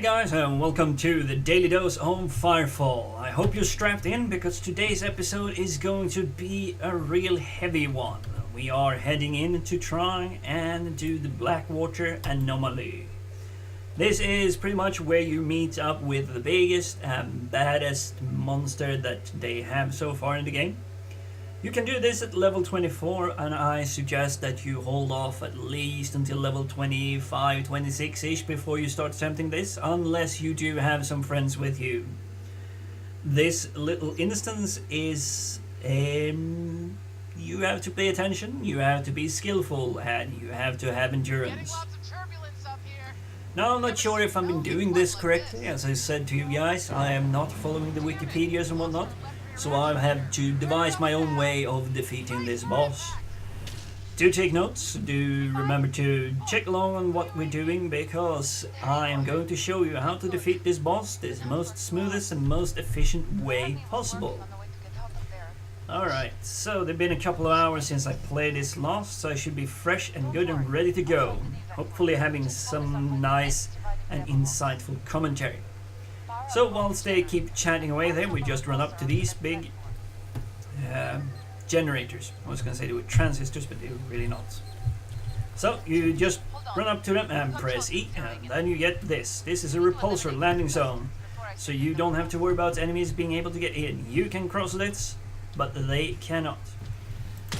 guys, and welcome to the Daily Dose on Firefall. I hope you're strapped in because today's episode is going to be a real heavy one. We are heading in to try and do the Blackwater Anomaly. This is pretty much where you meet up with the biggest and baddest monster that they have so far in the game. You can do this at level 24, and I suggest that you hold off at least until level 25, 26-ish before you start attempting this, unless you do have some friends with you. This little instance is... you have to pay attention, you have to be skillful, and you have to have endurance. Now, I'm not sure if I've been doing this correctly. As I said to you guys, I am not following the Wikipedias and whatnot. So I have to devise my own way of defeating this boss. Do take notes, do remember to check along on what we're doing, because I am going to show you how to defeat this boss this most smoothest and most efficient way possible. Alright, so they've been a couple of hours since I played this last, so I should be fresh and good and ready to go. Hopefully having some nice and insightful commentary. So whilst they keep chatting away there, we just run up to these big generators. I was going to say they were transistors, but they're really not. So you just run up to them and press E, and then you get this. This is a repulsor landing zone, so you don't have to worry about enemies being able to get in. You can cross it, but they cannot.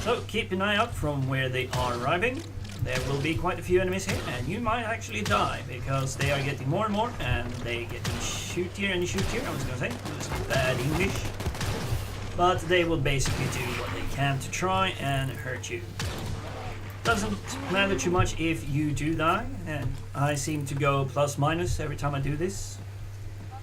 So keep an eye out from where they are arriving. There will be quite a few enemies here, and you might actually die because they are getting more and more, and they get shootier and shootier. I was gonna say, it was bad English, but they will basically do what they can to try and hurt you. Doesn't matter too much if you do die, and I seem to go plus minus every time I do this.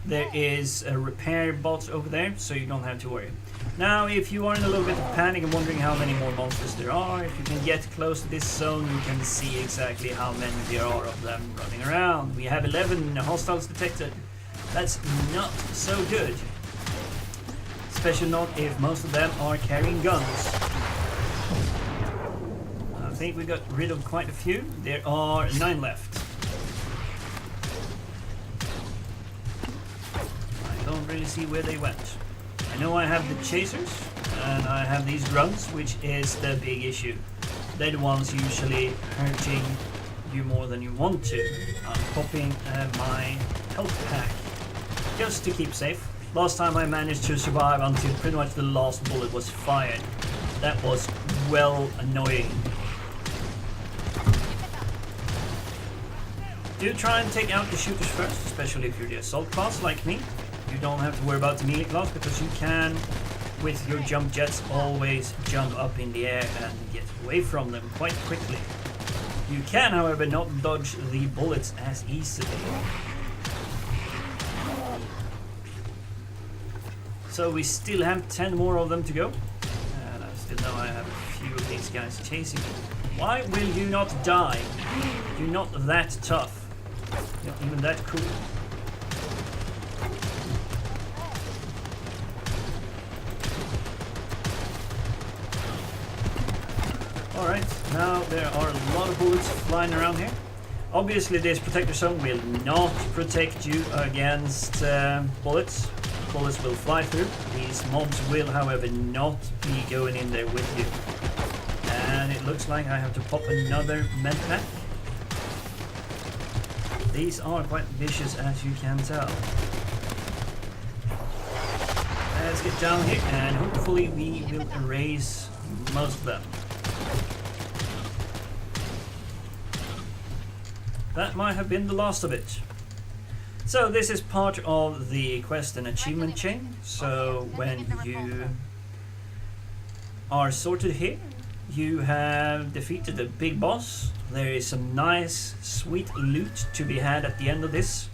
There is a repair bot over there, so you don't have to worry. Now, if you are in a little bit of panic and wondering how many more monsters there are, if you can get close to this zone, you can see exactly how many there are of them running around. We have 11 hostiles detected. That's not so good. Especially not if most of them are carrying guns. I think we got rid of quite a few. There are 9 left. I don't really see where they went. I know I have the chasers, and I have these grunts, which is the big issue. They're the ones usually hurting you more than you want to. I'm popping my health pack just to keep safe. Last time I managed to survive until pretty much the last bullet was fired. That was well annoying. Do try and take out the shooters first, especially if you're the assault class like me. You don't have to worry about the melee class because you can, with your jump jets, always jump up in the air and get away from them quite quickly. You can, however, not dodge the bullets as easily. So we still have 10 more of them to go. And I still know I have a few of these guys chasing me. Why will you not die? You're not that tough. Not even that cool. Alright, now there are a lot of bullets flying around here. Obviously this protector zone will not protect you against bullets. Bullets will fly through. These mobs will, however, not be going in there with you. And it looks like I have to pop another med pack. These are quite vicious, as you can tell. Let's get down here, and hopefully we will erase most of them. That might have been the last of it. So this is part of the quest and achievement chain. So when you are sorted here, you have defeated a big boss. There is some nice sweet loot to be had at the end of this.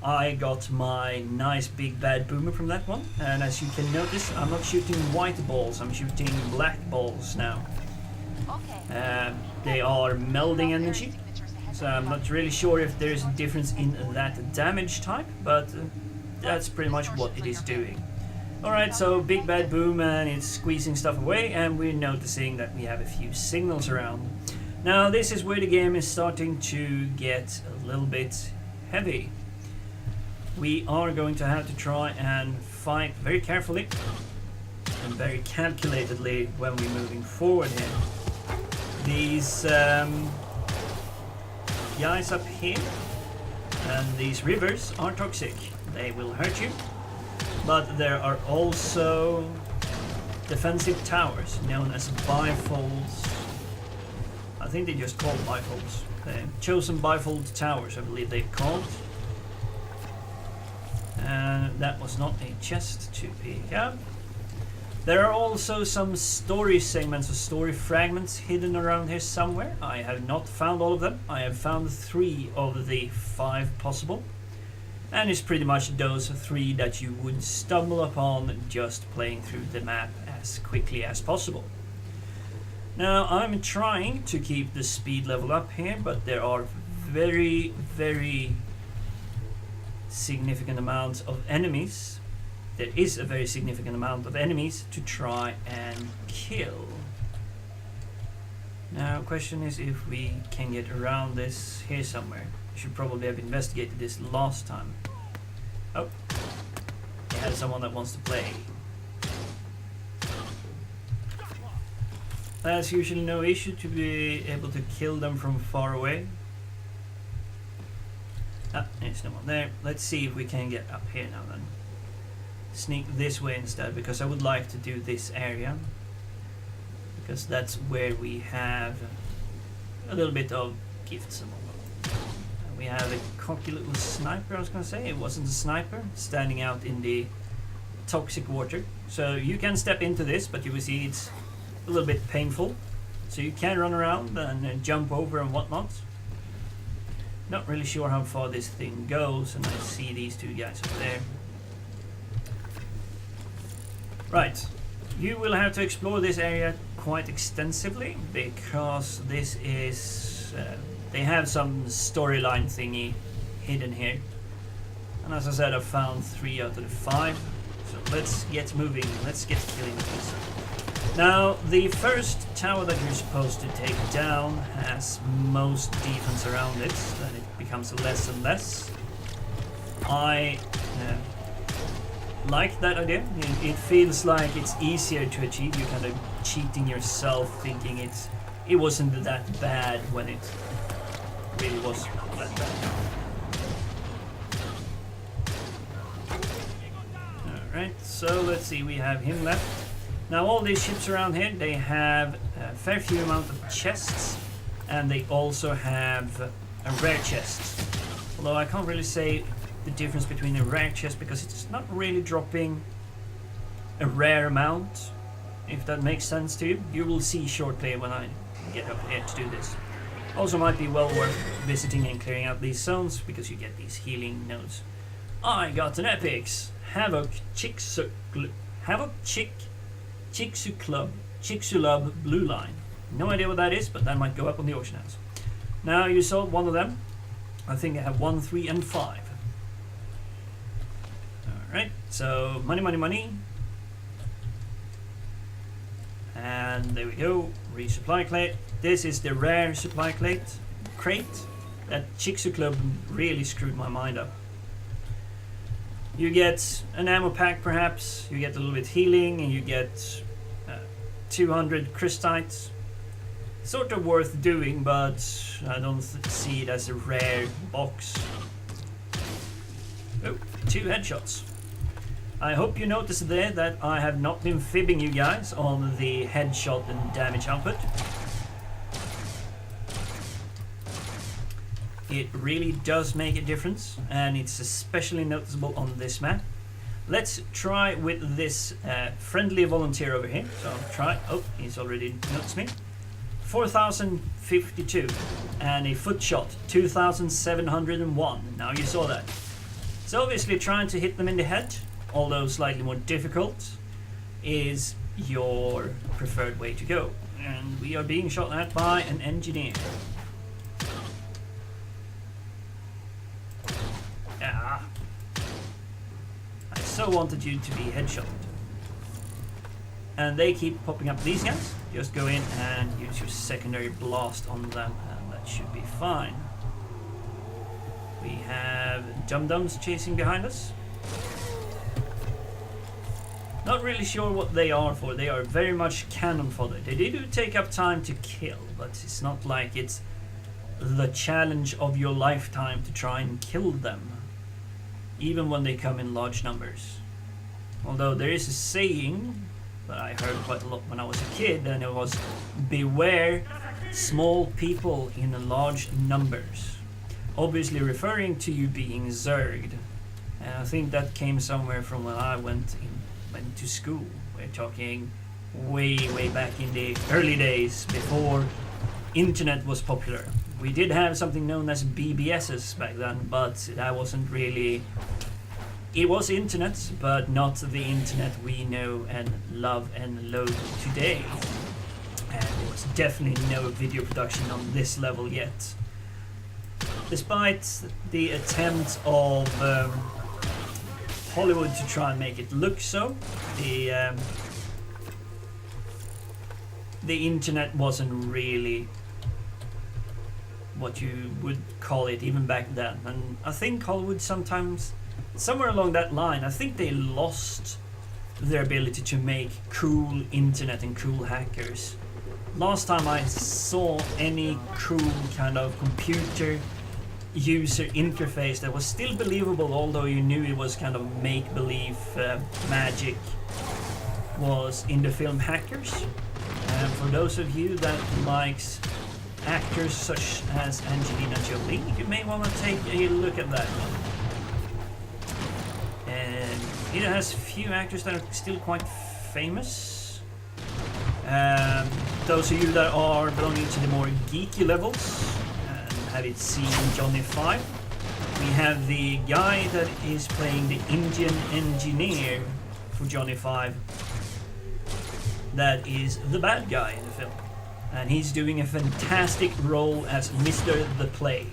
I got my nice big bad boomer from that one, and as you can notice, I'm not shooting white balls, I'm shooting black balls now. They are melding energy. So I'm not really sure if there's a difference in that damage type, but that's pretty much what it is doing. Alright, so big bad boom, and it's squeezing stuff away, and we're noticing that we have a few signals around. Now this is where the game is starting to get a little bit heavy. we are going to have to try and fight very carefully and very calculatedly when we're moving forward here. These guys up here and these rivers are toxic. They will hurt you, but there are also defensive towers known as bifolds. I think they just call bifolds. Chosen bifold towers, I believe they're called. And that was not a chest to pick up. There are also some story segments or story fragments hidden around here somewhere. I have not found all of them. I have found 3 of the 5 possible. And it's pretty much those 3 that you would stumble upon just playing through the map as quickly as possible. Now I'm trying to keep the speed level up here, but there are very, very significant amounts of enemies. There is a very significant amount of enemies to try and kill. Now question is if we can get around this here somewhere. We should probably have investigated this last time. Oh, we have someone that wants to play. That's usually no issue to be able to kill them from far away. Ah, there's no one there. Let's see if we can get up here now then. Sneak this way instead, because I would like to do this area. Because that's where we have a little bit of gifts and all. We have a cocky little sniper, I was going to say. It wasn't a sniper, standing out in the toxic water. So you can step into this, but you will see it's a little bit painful. So you can run around and jump over and whatnot. Not really sure how far this thing goes, and I see these 2 guys up there. Right, you will have to explore this area quite extensively, because this is... they have some storyline thingy hidden here. And as I said, I've found 3 out of the 5. So let's get moving, let's get killing these. Now, the first tower that you're supposed to take down has most defense around it, then it becomes less and less. I like that idea. It feels like it's easier to achieve. You're kind of cheating yourself, thinking it wasn't that bad when it really was that bad. Alright, so let's see, we have him left. Now all these ships around here, they have a fair few amount of chests, and they also have a rare chest. Although I can't really say the difference between a rare chest, because it's not really dropping a rare amount, if that makes sense to you. You will see shortly when I get up here to do this. Also might be well worth visiting and clearing out these zones, because you get these healing nodes. I got an epics! Havoc Chicxulub Blue Line. No idea what that is, but that might go up on the auction house. Now you sold one of them. I think I have 1, 3, and 5. Alright, so money, money, money. And there we go. Resupply crate. This is the rare supply crate. That Chicxulub really screwed my mind up. You get an ammo pack perhaps, you get a little bit healing, and you get 200 Christites. Sort of worth doing, but I don't see it as a rare box. Oh, 2 headshots. I hope you noticed there that I have not been fibbing you guys on the headshot and damage output. It really does make a difference, and it's especially noticeable on this map. Let's try with this friendly volunteer over here. So I'll try. Oh, he's already noticed me. 4,052, and a foot shot 2,701. Now you saw that. So obviously trying to hit them in the head, although slightly more difficult, is your preferred way to go. And we are being shot at by an engineer. Ah. I so wanted you to be headshot. And they keep popping up these guys. Just go in and use your secondary blast on them, and that should be fine. We have dum-dums chasing behind us. Not really sure what they are for. They are very much cannon fodder. They do take up time to kill, but it's not like it's the challenge of your lifetime to try and kill them, even when they come in large numbers. Although there is a saying that I heard quite a lot when I was a kid, and it was, beware small people in large numbers. Obviously referring to you being zerged. And I think that came somewhere from when I went to school. We're talking way back in the early days before internet was popular. We did have something known as BBSs back then, but that wasn't really... It was internet, but not the internet we know and love and loathe today. And there was definitely no video production on this level yet. Despite the attempt of Hollywood to try and make it look so, the internet wasn't really what you would call it even back then. And I think Hollywood sometimes, somewhere along that line, I think they lost their ability to make cool internet and cool hackers. Last time I saw any cool kind of computer user interface that was still believable, although you knew it was kind of make-believe magic, was in the film Hackers. And for those of you that likes actors such as Angelina Jolie, you may want to take a look at that one. And it has a few actors that are still quite famous. Those of you that are belonging to the more geeky levels and have it seen Johnny 5, we have the guy that is playing the Indian engineer for Johnny 5. That is the bad guy in the film. And he's doing a fantastic role as Mr. the Plague.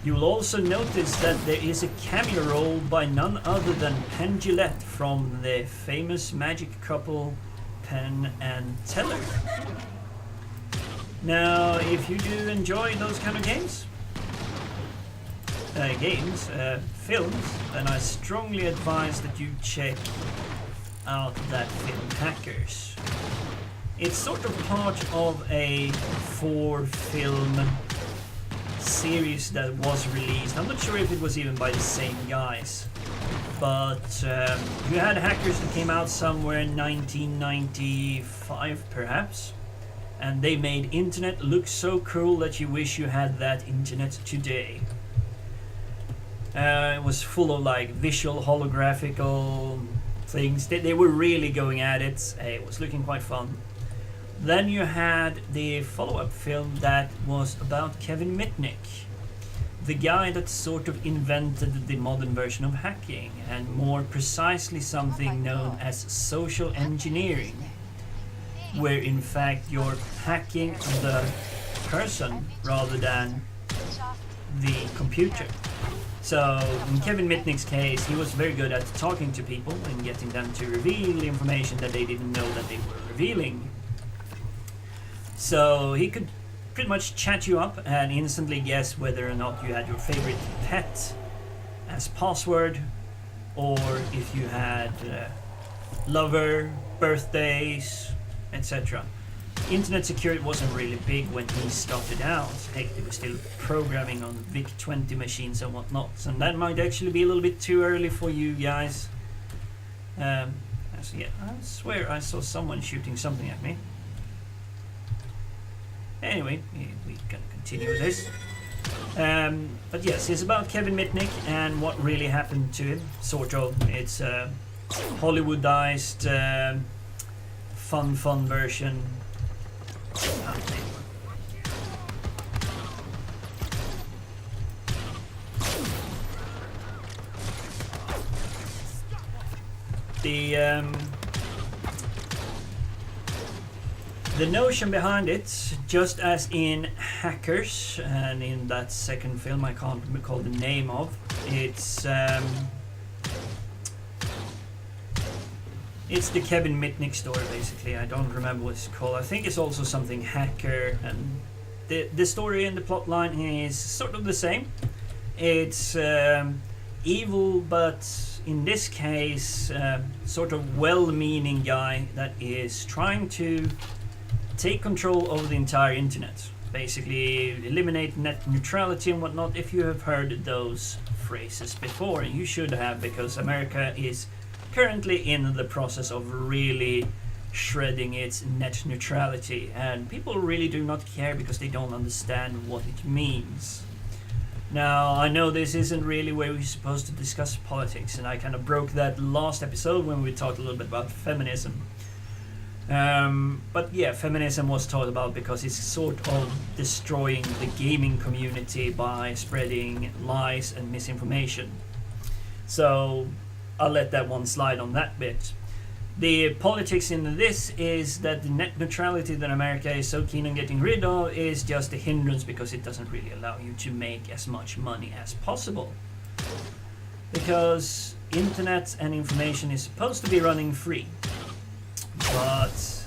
You will also notice that there is a cameo role by none other than Penn Jillette from the famous magic couple Penn and Teller. Now, if you do enjoy those kind of games, films, then I strongly advise that you check out that film Hackers. It's sort of part of a 4-film series that was released. I'm not sure if it was even by the same guys, but you had Hackers that came out somewhere in 1995 perhaps, and they made internet look so cool that you wish you had that internet today. It was full of like visual holographical things. They were really going at it. It was looking quite fun. Then you had the follow-up film that was about Kevin Mitnick, the guy that sort of invented the modern version of hacking, and more precisely something known as social engineering, where in fact you're hacking the person rather than the computer. So in Kevin Mitnick's case, he was very good at talking to people and getting them to reveal information that they didn't know that they were revealing. So he could pretty much chat you up and instantly guess whether or not you had your favorite pet as password, or if you had lover, birthdays, etc. Internet security wasn't really big when he started out. Heck, they were still programming on VIC-20 machines and whatnot, and that might actually be a little bit too early for you guys. I swear I saw someone shooting something at me. Anyway, we can continue with this. But yes, it's about Kevin Mitnick and what really happened to him, sort of. It's a Hollywoodized, fun version. The notion behind it, just as in Hackers and in that second film I can't recall the name of, it's the Kevin Mitnick story basically. I don't remember what it's called. I think it's also something hacker, and the story and the plot line is sort of the same. It's evil, but in this case, sort of well-meaning guy that is trying to take control over the entire internet. Basically, eliminate net neutrality and whatnot. If you have heard those phrases before, and you should have, because America is currently in the process of really shredding its net neutrality, and people really do not care because they don't understand what it means. Now, I know this isn't really where we're supposed to discuss politics, and I kind of broke that last episode when we talked a little bit about feminism. But yeah, feminism was talked about because it's sort of destroying the gaming community by spreading lies and misinformation. So I'll let that one slide on that bit. The politics in this is that the net neutrality that America is so keen on getting rid of is just a hindrance because it doesn't really allow you to make as much money as possible. Because internet and information is supposed to be running free. But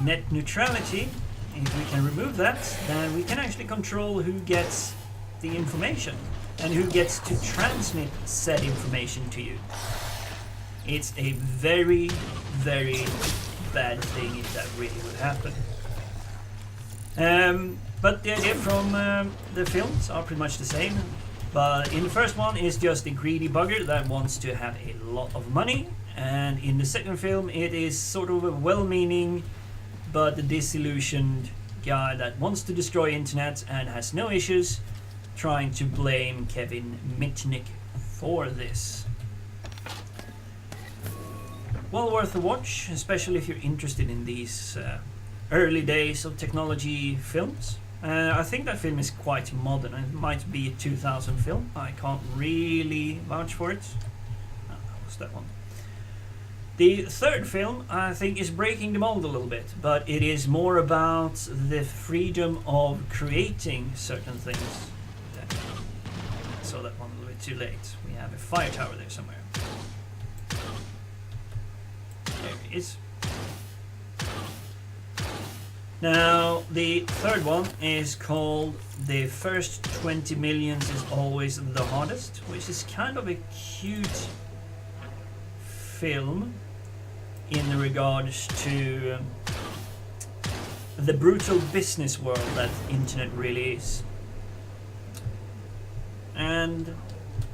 net neutrality, if we can remove that, then we can actually control who gets the information and who gets to transmit said information to you. It's a very, very bad thing if that really would happen. But the idea from the films are pretty much the same. But in the first one is just a greedy bugger that wants to have a lot of money. And in the second film it is sort of a well-meaning but disillusioned guy that wants to destroy internet and has no issues trying to blame Kevin Mitnick for this. Well worth a watch, especially if you're interested in these early days of technology films. I think that film is quite modern. It might be a 2000 film. I can't really vouch for it. No, that was that one. The third film, I think, is breaking the mold a little bit, but it is more about the freedom of creating certain things. I saw that one a little bit too late. We have a fire tower there somewhere. There it is. Now, the third one is called The First 20 Millions is Always the Hardest, which is kind of a cute film in regards to the brutal business world that internet really is. And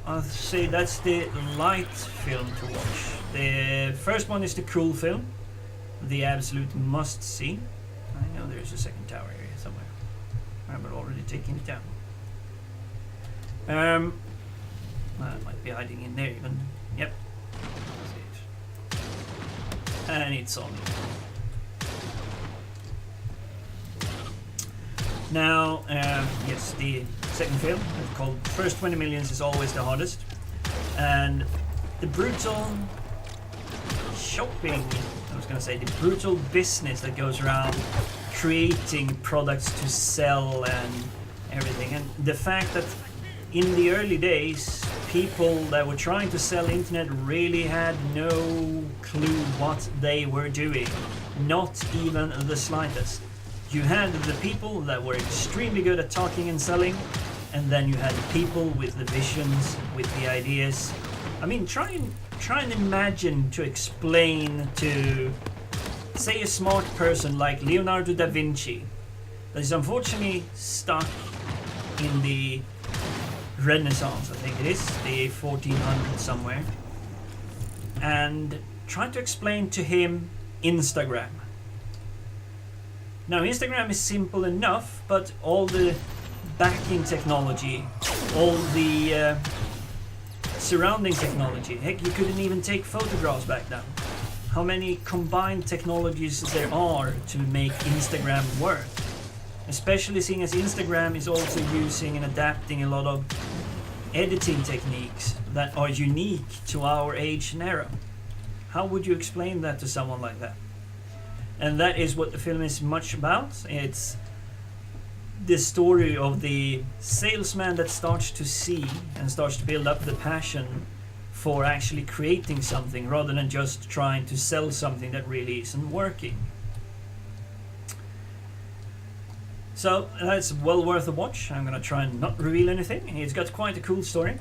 I'll say that's the light film to watch. The first one is the cool film, the absolute must-see. I know there's a second tower here somewhere. I'm already taking it down. It might be hiding in there even. Yep. That's it. And it's on. Now, yes, the second film is called First 20 Millions is Always the Hardest. And the brutal shopping, I was going to say, the brutal business that goes around creating products to sell and everything. And the fact that in the early days, people that were trying to sell internet really had no clue what they were doing. Not even the slightest. You had the people that were extremely good at talking and selling, and then you had the people with the visions, with the ideas. I mean, try and imagine to explain to, say, a smart person like Leonardo da Vinci that is unfortunately stuck in the Renaissance, I think it is, the 1400s somewhere, and try to explain to him Instagram. Now, Instagram is simple enough, but all the backing technology, all the surrounding technology, heck, you couldn't even take photographs back then. How many combined technologies there are to make Instagram work? Especially seeing as Instagram is also using and adapting a lot of editing techniques that are unique to our age and era. How would you explain that to someone like that? And that is what the film is much about. It's the story of the salesman that starts to see and starts to build up the passion for actually creating something rather than just trying to sell something that really isn't working. So that's well worth a watch. I'm gonna try and not reveal anything. It's got quite a cool story.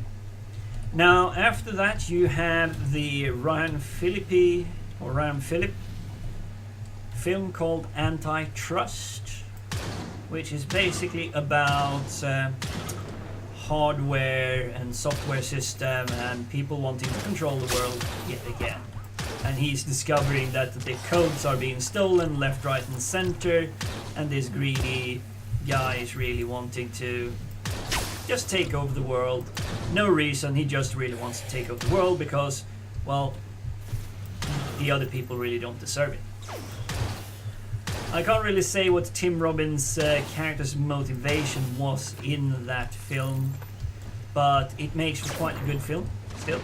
Now after that you have the Ryan Phillippe film called Antitrust, which is basically about hardware and software system and people wanting to control the world yet again. And he's discovering that the codes are being stolen left, right and center, and this greedy guy is really wanting to just take over the world. No reason, he just really wants to take over the world because, well, the other people really don't deserve it. I can't really say what Tim Robbins' character's motivation was in that film, but it makes for quite a good film still.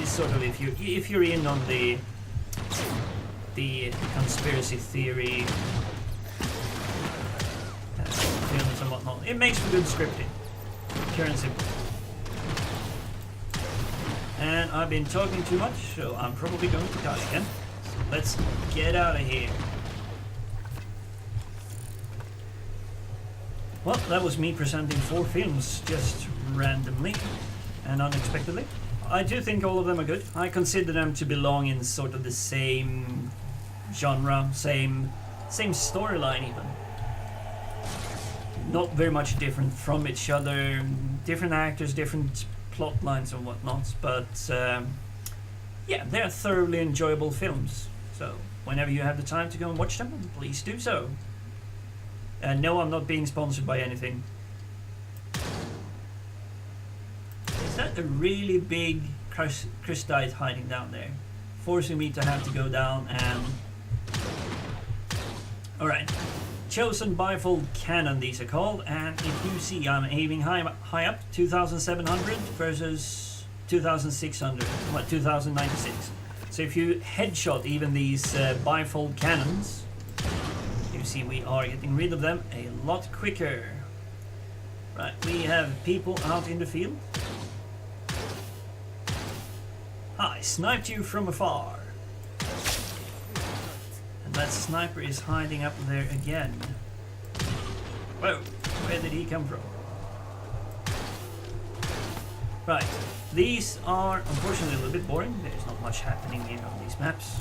Sort of if you're in on the conspiracy theory films and whatnot, it makes for good scripting, pure and simple. And I've been talking too much, so I'm probably going to die again. So let's get out of here. Well, that was me presenting 4 films just randomly and unexpectedly. I do think all of them are good. I consider them to belong in sort of the same genre, same storyline even. Not very much different from each other, different actors, different plot lines and whatnot, but yeah, they're thoroughly enjoyable films. So whenever you have the time to go and watch them, please do so. And no, I'm not being sponsored by anything. Is that a really big crystite hiding down there? Forcing me to have to go down and... Alright. Chosen bifold cannon, these are called. And if you see, I'm aiming high up. 2700 versus 2600. What, 2096. So if you headshot even these bifold cannons, you see we are getting rid of them a lot quicker. Right, we have people out in the field. I sniped you from afar. And that sniper is hiding up there again. Whoa, where did he come from? Right, these are unfortunately a little bit boring. There's not much happening here on these maps.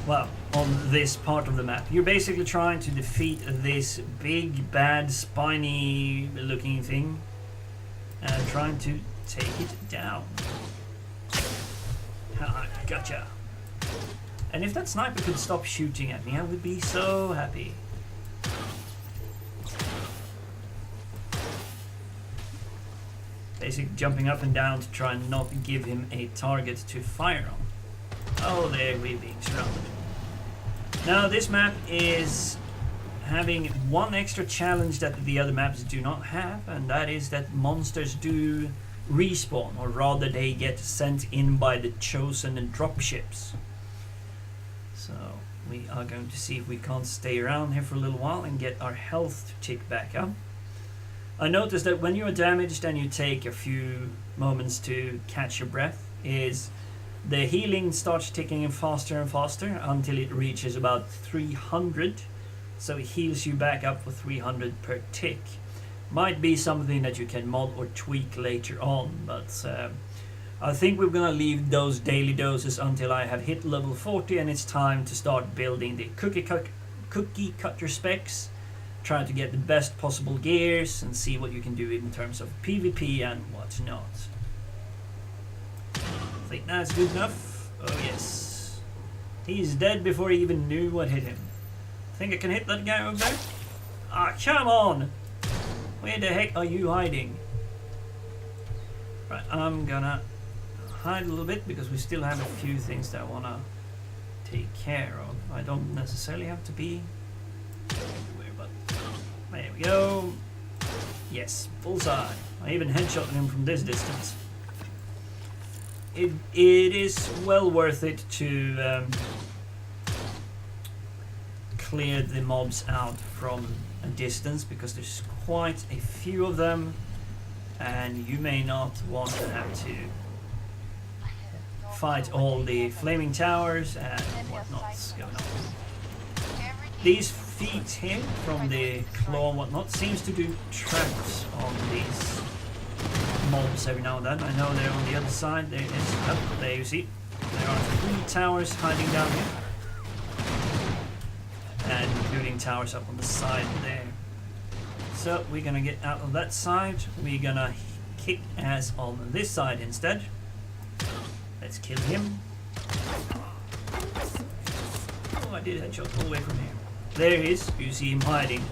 Well, on this part of the map. You're basically trying to defeat this big, bad, spiny looking thing and trying to take it down. Ha, gotcha. And if that sniper could stop shooting at me, I would be so happy. Basically jumping up and down to try and not give him a target to fire on. Oh, there we're being surrounded. Now this map is having one extra challenge that the other maps do not have, and that is that monsters do respawn, or rather they get sent in by the chosen dropships. So we are going to see if we can't stay around here for a little while and get our health to tick back up. I noticed that when you are damaged and you take a few moments to catch your breath, is the healing starts ticking in faster and faster until it reaches about 300. So it heals you back up for 300 per tick. Might be something that you can mod or tweak later on, but I think we're gonna leave those daily doses until I have hit level 40 and it's time to start building the cookie cutter specs. Try to get the best possible gears and see what you can do in terms of PvP and whatnot. I think that's good enough. Oh yes. He's dead before he even knew what hit him. Think I can hit that guy over there? Ah, come on! Where the heck are you hiding? Right, I'm gonna hide a little bit because we still have a few things that I wanna take care of. I don't necessarily have to be everywhere, but there we go. Yes, bullseye. I even headshotted him from this distance. It is well worth it to clear the mobs out from a distance because there's quite a few of them and you may not want to have to fight all the flaming towers and whatnot's going on. These feet here from the claw and whatnot seems to do traps on these mobs every now and then. I know they're on the other side. There is, oh, there you see. There are 3 towers hiding down here. And including towers up on the side there. So we're gonna get out of that side. We're gonna kick ass on this side instead. Let's kill him. Oh, I did headshot all the way from here. There he is. You see him hiding.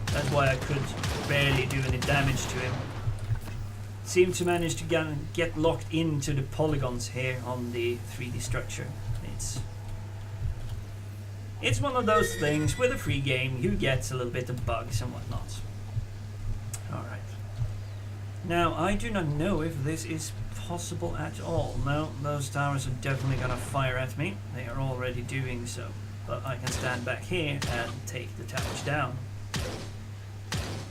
That's why I could barely do any damage to him. Seem to manage to get locked into the polygons here on the 3D structure. It's one of those things with a free game. You get a little bit of bugs and whatnot. Alright. Now, I do not know if this is possible at all. No, those towers are definitely gonna fire at me. They are already doing so. But I can stand back here and take the towers down.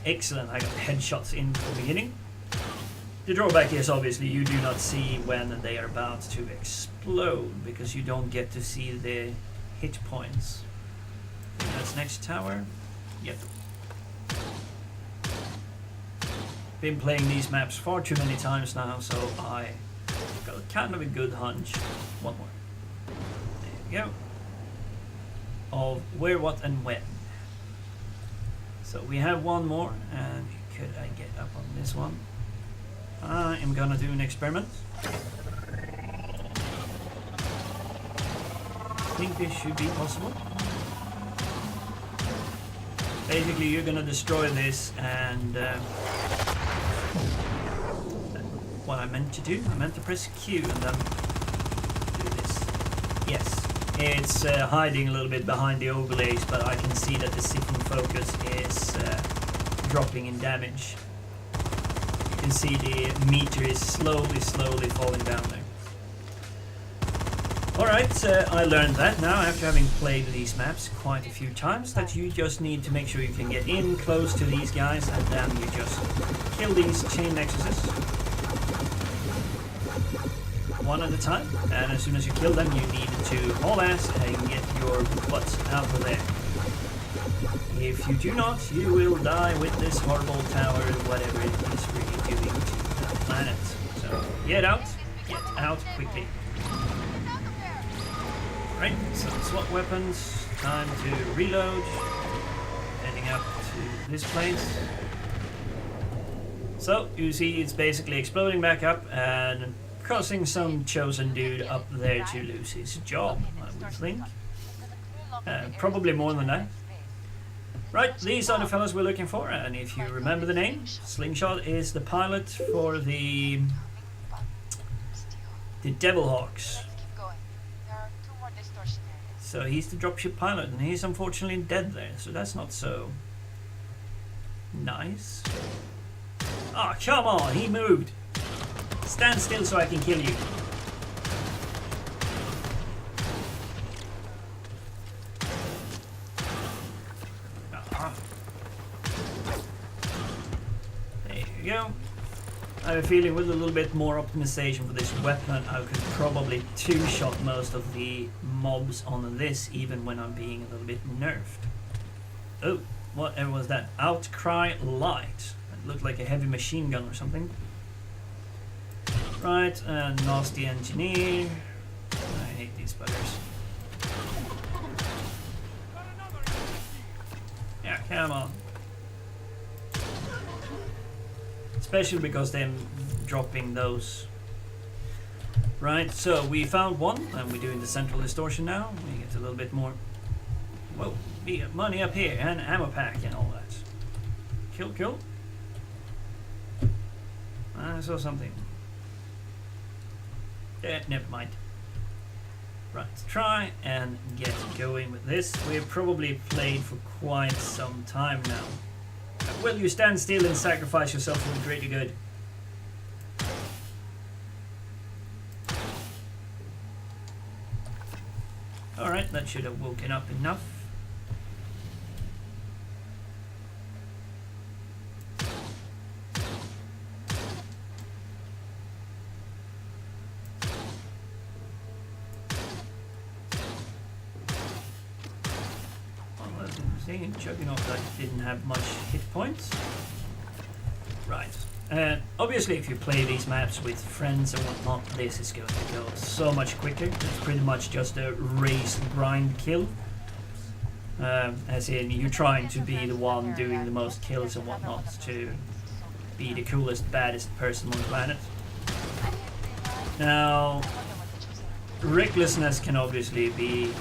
Excellent, I got headshots in from the beginning. The drawback is obviously you do not see when they are about to explode because you don't get to see the hit points. I think that's next tower. Yep. Been playing these maps far too many times now, so I got kind of a good hunch. One more. There we go. Of where, what, and when. So we have one more, and could I get up on this one? I am gonna do an experiment. I think this should be possible. Basically, you're gonna destroy this, and what I meant to do, I meant to press Q and then do this. Yes, it's hiding a little bit behind the overlays, but I can see that the sitting focus is dropping in damage. You can see the meter is slowly falling down there. Alright, I learned that now after having played these maps quite a few times, that you just need to make sure you can get in close to these guys and then you just kill these chain nexuses one at a time, and as soon as you kill them you need to haul ass and get your butts out of there. If you do not, you will die with this horrible tower, whatever it is really doing to the planet. So get out quickly. Right, so swap weapons, time to reload, heading up to this place. So, you see it's basically exploding back up and causing some chosen dude up there to lose his job, I would think. Probably more than that. Right, these are the fellas we're looking for, and if you remember the name, Slingshot is the pilot for the Devilhawks. So he's the dropship pilot, and he's unfortunately dead there, so that's not so nice. Oh, come on, he moved. Stand still so I can kill you. There you go. I have a feeling with a little bit more optimization for this weapon, I could probably two-shot most of the mobs on this, even when I'm being a little bit nerfed. Oh, whatever was that? Outcry Light. It looked like a heavy machine gun or something. Right, and Nasty Engineer. I hate these buggers. Yeah, come on. Especially because they're dropping those. Right, so we found one, and we're doing the central distortion now. We get a little bit more. Whoa, we got money up here, and ammo pack and all that. Kill. I saw something. Never mind. Right, try and get going with this. We've probably played for quite some time now. Will you stand still and sacrifice yourself for the greater good? Alright, that should have woken up enough. anything. Juggernaut that didn't have much hit points. Right. Obviously, if you play these maps with friends and whatnot, this is going to go so much quicker. It's pretty much just a race grind kill. As in, you're trying to be the one doing the most kills and whatnot to be the coolest, baddest person on the planet. Now, recklessness can obviously be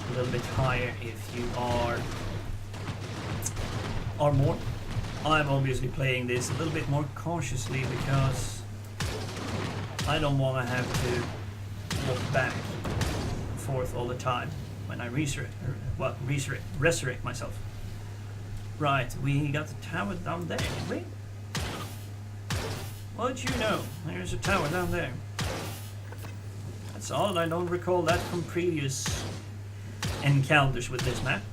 a little bit higher if you are more. I'm obviously playing this a little bit more cautiously because I don't want to have to walk back and forth all the time when I resurrect myself. Right, we got the tower down there, did we? What did you know? There's a tower down there. That's odd, I don't recall that from previous encounters with this map.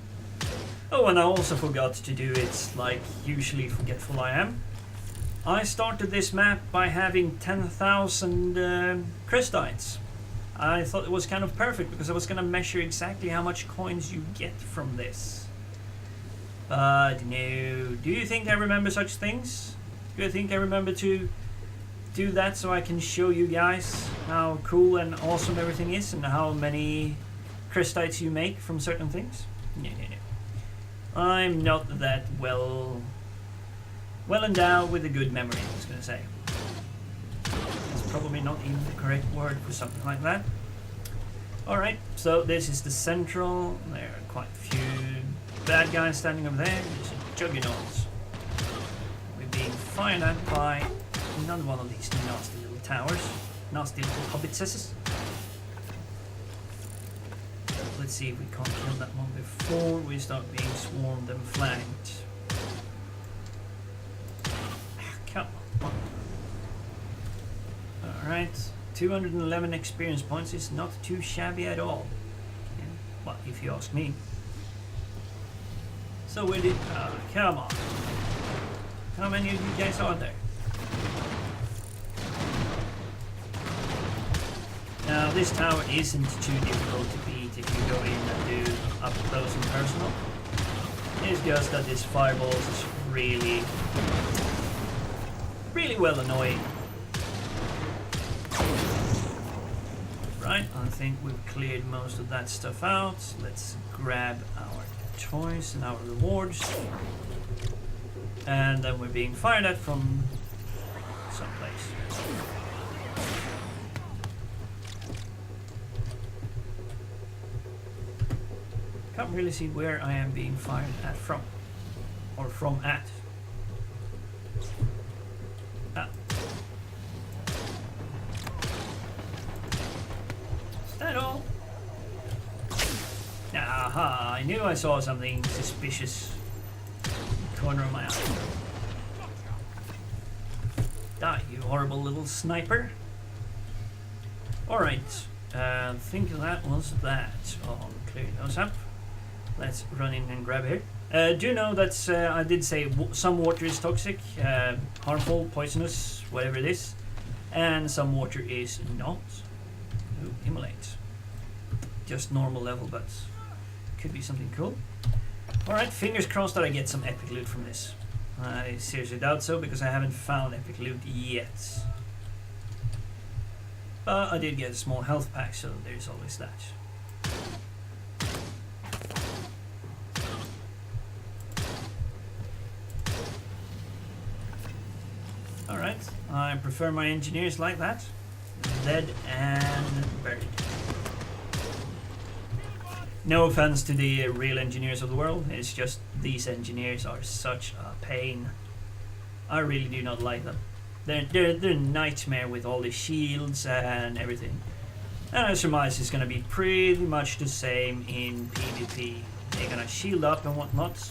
Oh, and I also forgot to do it like usually forgetful I am. I started this map by having 10,000 Crestites. I thought it was kind of perfect because I was going to measure exactly how much coins you get from this. But no. Do you think I remember such things? Do you think I remember to do that so I can show you guys how cool and awesome everything is and how many Crestites you make from certain things? No. I'm not that well endowed with a good memory, I was going to say. That's probably not even the correct word for something like that. Alright, so this is the central. There are quite a few bad guys standing over there. There's a juggernaut. We're being fired at by another one of these nasty little towers. Nasty little hobbitses. Let's see if we can't kill that one before we start being swarmed and flanked. Come on. Alright, 211 experience points is not too shabby at all. Yeah, well, if you ask me. So where did... come on. How many of you guys are there? Now this tower isn't too difficult to beat if you go in and do up close and personal. It's just that this fireball is really well annoying. Right, I think we've cleared most of that stuff out. Let's grab our toys and our rewards. And then we're being fired at from someplace. Can't really see where I am being fired at from. Or from at. Ah. Is that all? Aha, I knew I saw something suspicious in the corner of my eye. Die, you horrible little sniper. Alright, I think that was that. I'll clear those up. Let's run in and grab here. Do you know that I did say some water is toxic, harmful, poisonous, whatever it is, and some water is not. Ooh, immolate. Just normal level, but could be something cool. Alright, fingers crossed that I get some epic loot from this. I seriously doubt so, because I haven't found epic loot yet. But I did get a small health pack, so there's always that. Alright, I prefer my engineers like that. Dead and buried. No offense to the real engineers of the world, it's just these engineers are such a pain. I really do not like them. They're a nightmare with all the shields and everything. And I surmise it's gonna be pretty much the same in PvP. They're gonna shield up and whatnot.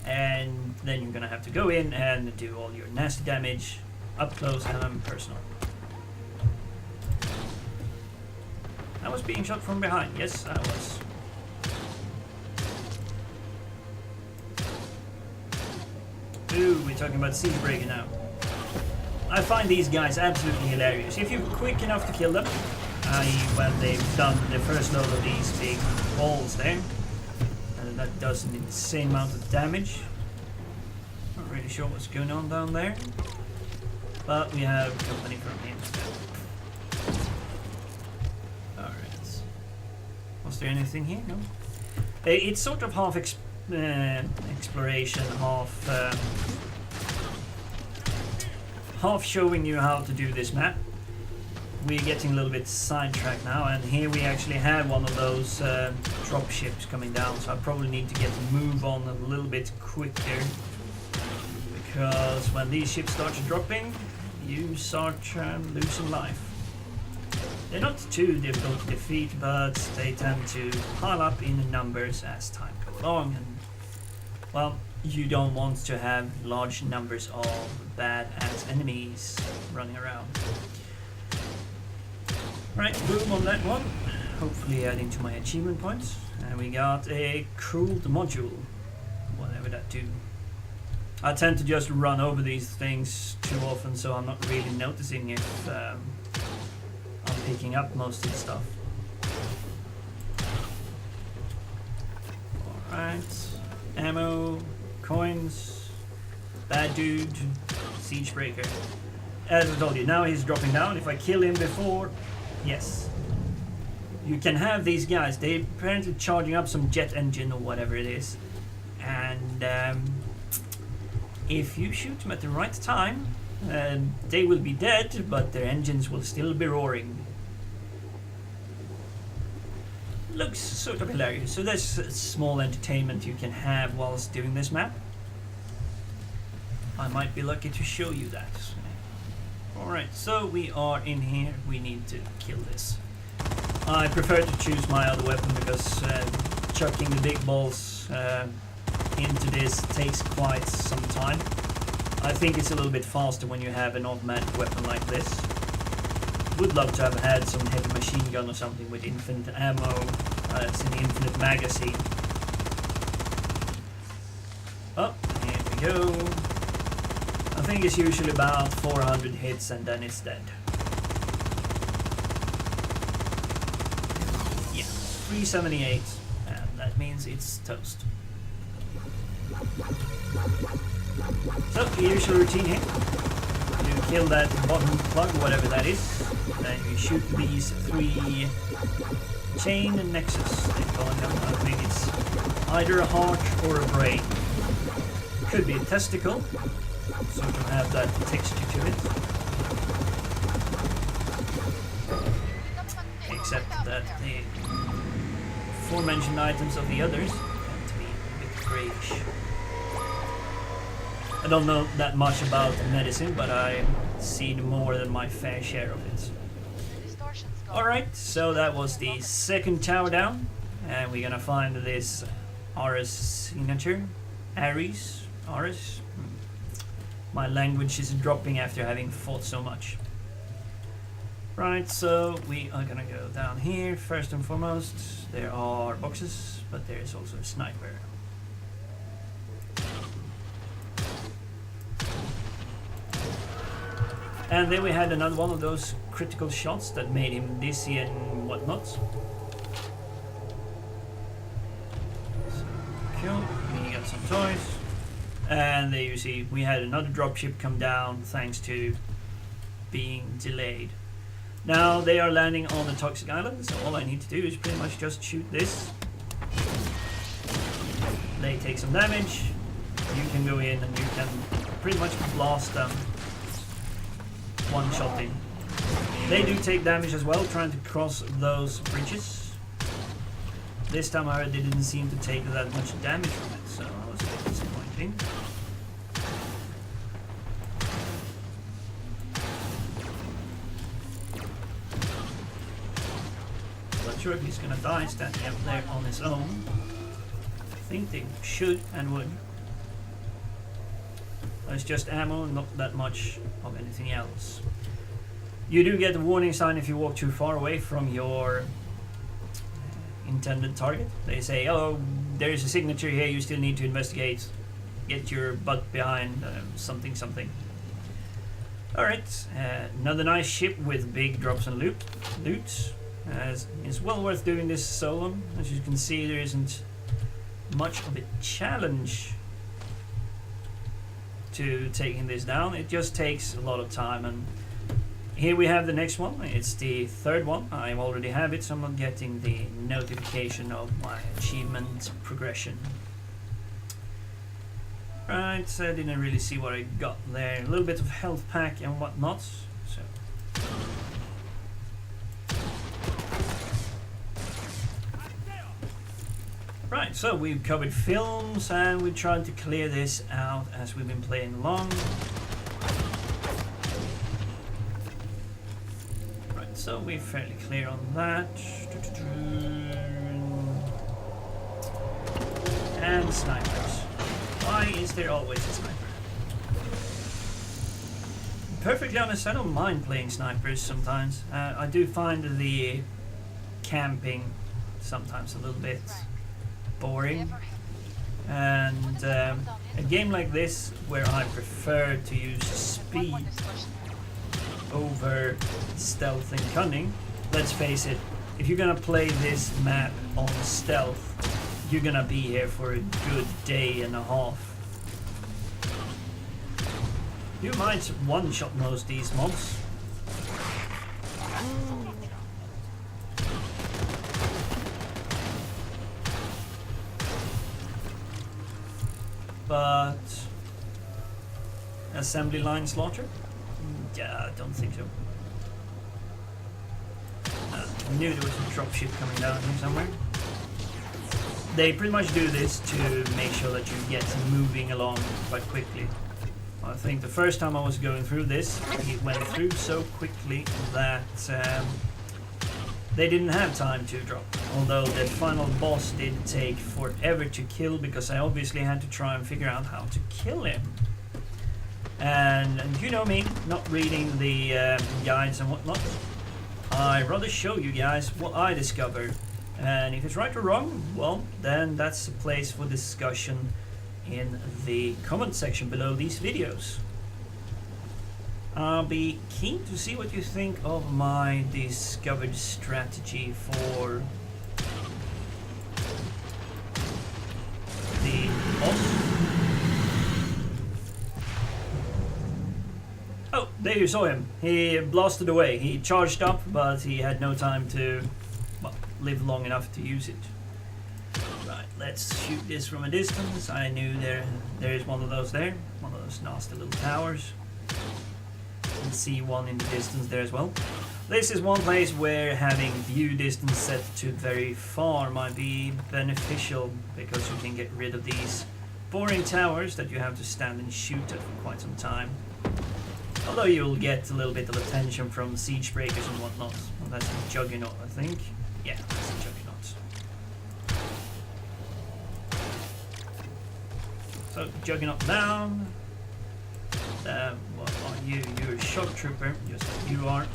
And then you're gonna have to go in and do all your nasty damage up close and personal. I was being shot from behind. Yes, I was. Ooh, we're talking about siege breaker now. I find these guys absolutely hilarious. If you're quick enough to kill them, i.e. when they've done the first load of these big balls there, that does an insane amount of damage. Not really sure what's going on down there, but we have company from him. Alright. Was there anything here? No. It's sort of half exploration, half showing you how to do this map. We're getting a little bit sidetracked now, and here we actually have one of those drop ships coming down, so I probably need to get the move on a little bit quicker, because when these ships start dropping, you start losing life. They're not too difficult to defeat, but they tend to pile up in numbers as time goes along, and well, you don't want to have large numbers of badass enemies running around. Right, boom on that one. Hopefully adding to my achievement points. And we got a cooled module. Whatever that do. I tend to just run over these things too often, so I'm not really noticing if I'm picking up most of the stuff. Alright. Ammo, coins, bad dude, siege breaker. As I told you, now he's dropping down. If I kill him before... Yes. You can have these guys. They're apparently charging up some jet engine or whatever it is. And if you shoot them at the right time, they will be dead, but their engines will still be roaring. Looks sort of hilarious. So there's a small entertainment you can have whilst doing this map. I might be lucky to show you that. Alright, so we are in here. We need to kill this. I prefer to choose my other weapon because chucking the big balls into this takes quite some time. I think it's a little bit faster when you have an automatic weapon like this. Would love to have had some heavy machine gun or something with infinite ammo. It's an infinite magazine. Oh, here we go. I think it's usually about 400 hits and then it's dead. Yeah, 378, and that means it's toast. So, the usual routine here. You kill that bottom plug, whatever that is, then you shoot these 3 chain nexus, they call them. I think it's either a heart or a brain. Could be a testicle. Sort of have that texture to it. Except that the aforementioned items of the others tend to be a bit greyish. I don't know that much about medicine, but I've seen more than my fair share of it. Alright, so that was the second tower down, and we're gonna find this Ares signature. Ares? Ares? My language is dropping after having fought so much. Right, so we are gonna go down here. First and foremost, there are boxes, but there is also a sniper. And then we had another one of those critical shots that made him dizzy and whatnot. So, cool, we got some toys. And there you see, we had another dropship come down thanks to being delayed. Now they are landing on the toxic island, so all I need to do is pretty much just shoot this. They take some damage, you can go in and you can pretty much blast them one shot in. They do take damage as well, trying to cross those bridges. This time however they didn't seem to take that much damage from it, so that was a bit disappointing. Not sure if he's gonna die standing up there on his own. I think they should and would. It's just ammo, not that much of anything else. You do get a warning sign if you walk too far away from your intended target. They say, oh, there is a signature here, you still need to investigate. Get your butt behind something something. Alright, another nice ship with big drops and loot. It's well worth doing this solo. As you can see, there isn't much of a challenge to taking this down. It just takes a lot of time, and here we have the next one. It's the third one. I already have it, so I'm not getting the notification of my achievement progression. Right, so I didn't really see what I got there. A little bit of health pack and whatnot. So right, so we've covered films and we've tried to clear this out as we've been playing along. Right, so we're fairly clear on that. And snipers. Why is there always a sniper? Perfectly honest, I don't mind playing snipers sometimes. I do find the camping sometimes a little bit boring, and a game like this where I prefer to use speed over stealth and cunning. Let's face it, if you're gonna play this map on stealth, you're gonna be here for a good day and a half. You might one-shot most these mobs. But assembly line slaughter? Yeah, I don't think so. I knew there was a dropship coming down here somewhere. They pretty much do this to make sure that you get moving along quite quickly. I think the first time I was going through this, it went through so quickly that they didn't have time to drop. Although the final boss did take forever to kill, because I obviously had to try and figure out how to kill him. And you know me, not reading the guides and whatnot. I'd rather show you guys what I discovered. And if it's right or wrong, well, then that's a place for discussion in the comment section below these videos. I'll be keen to see what you think of my discovered strategy for the boss. Oh, there you saw him. He blasted away. He charged up, but he had no time to live long enough to use it. Right, let's shoot this from a distance. I knew there is one of those there, one of those nasty little towers. And see one in the distance there as well. This is one place where having view distance set to very far might be beneficial, because you can get rid of these boring towers that you have to stand and shoot at for quite some time. Although you'll get a little bit of attention from siege breakers and whatnot. Well, that's a juggernaut, I think. Yeah, that's a juggernaut. So, juggernaut down. What are you? You're a shock trooper, just like you are.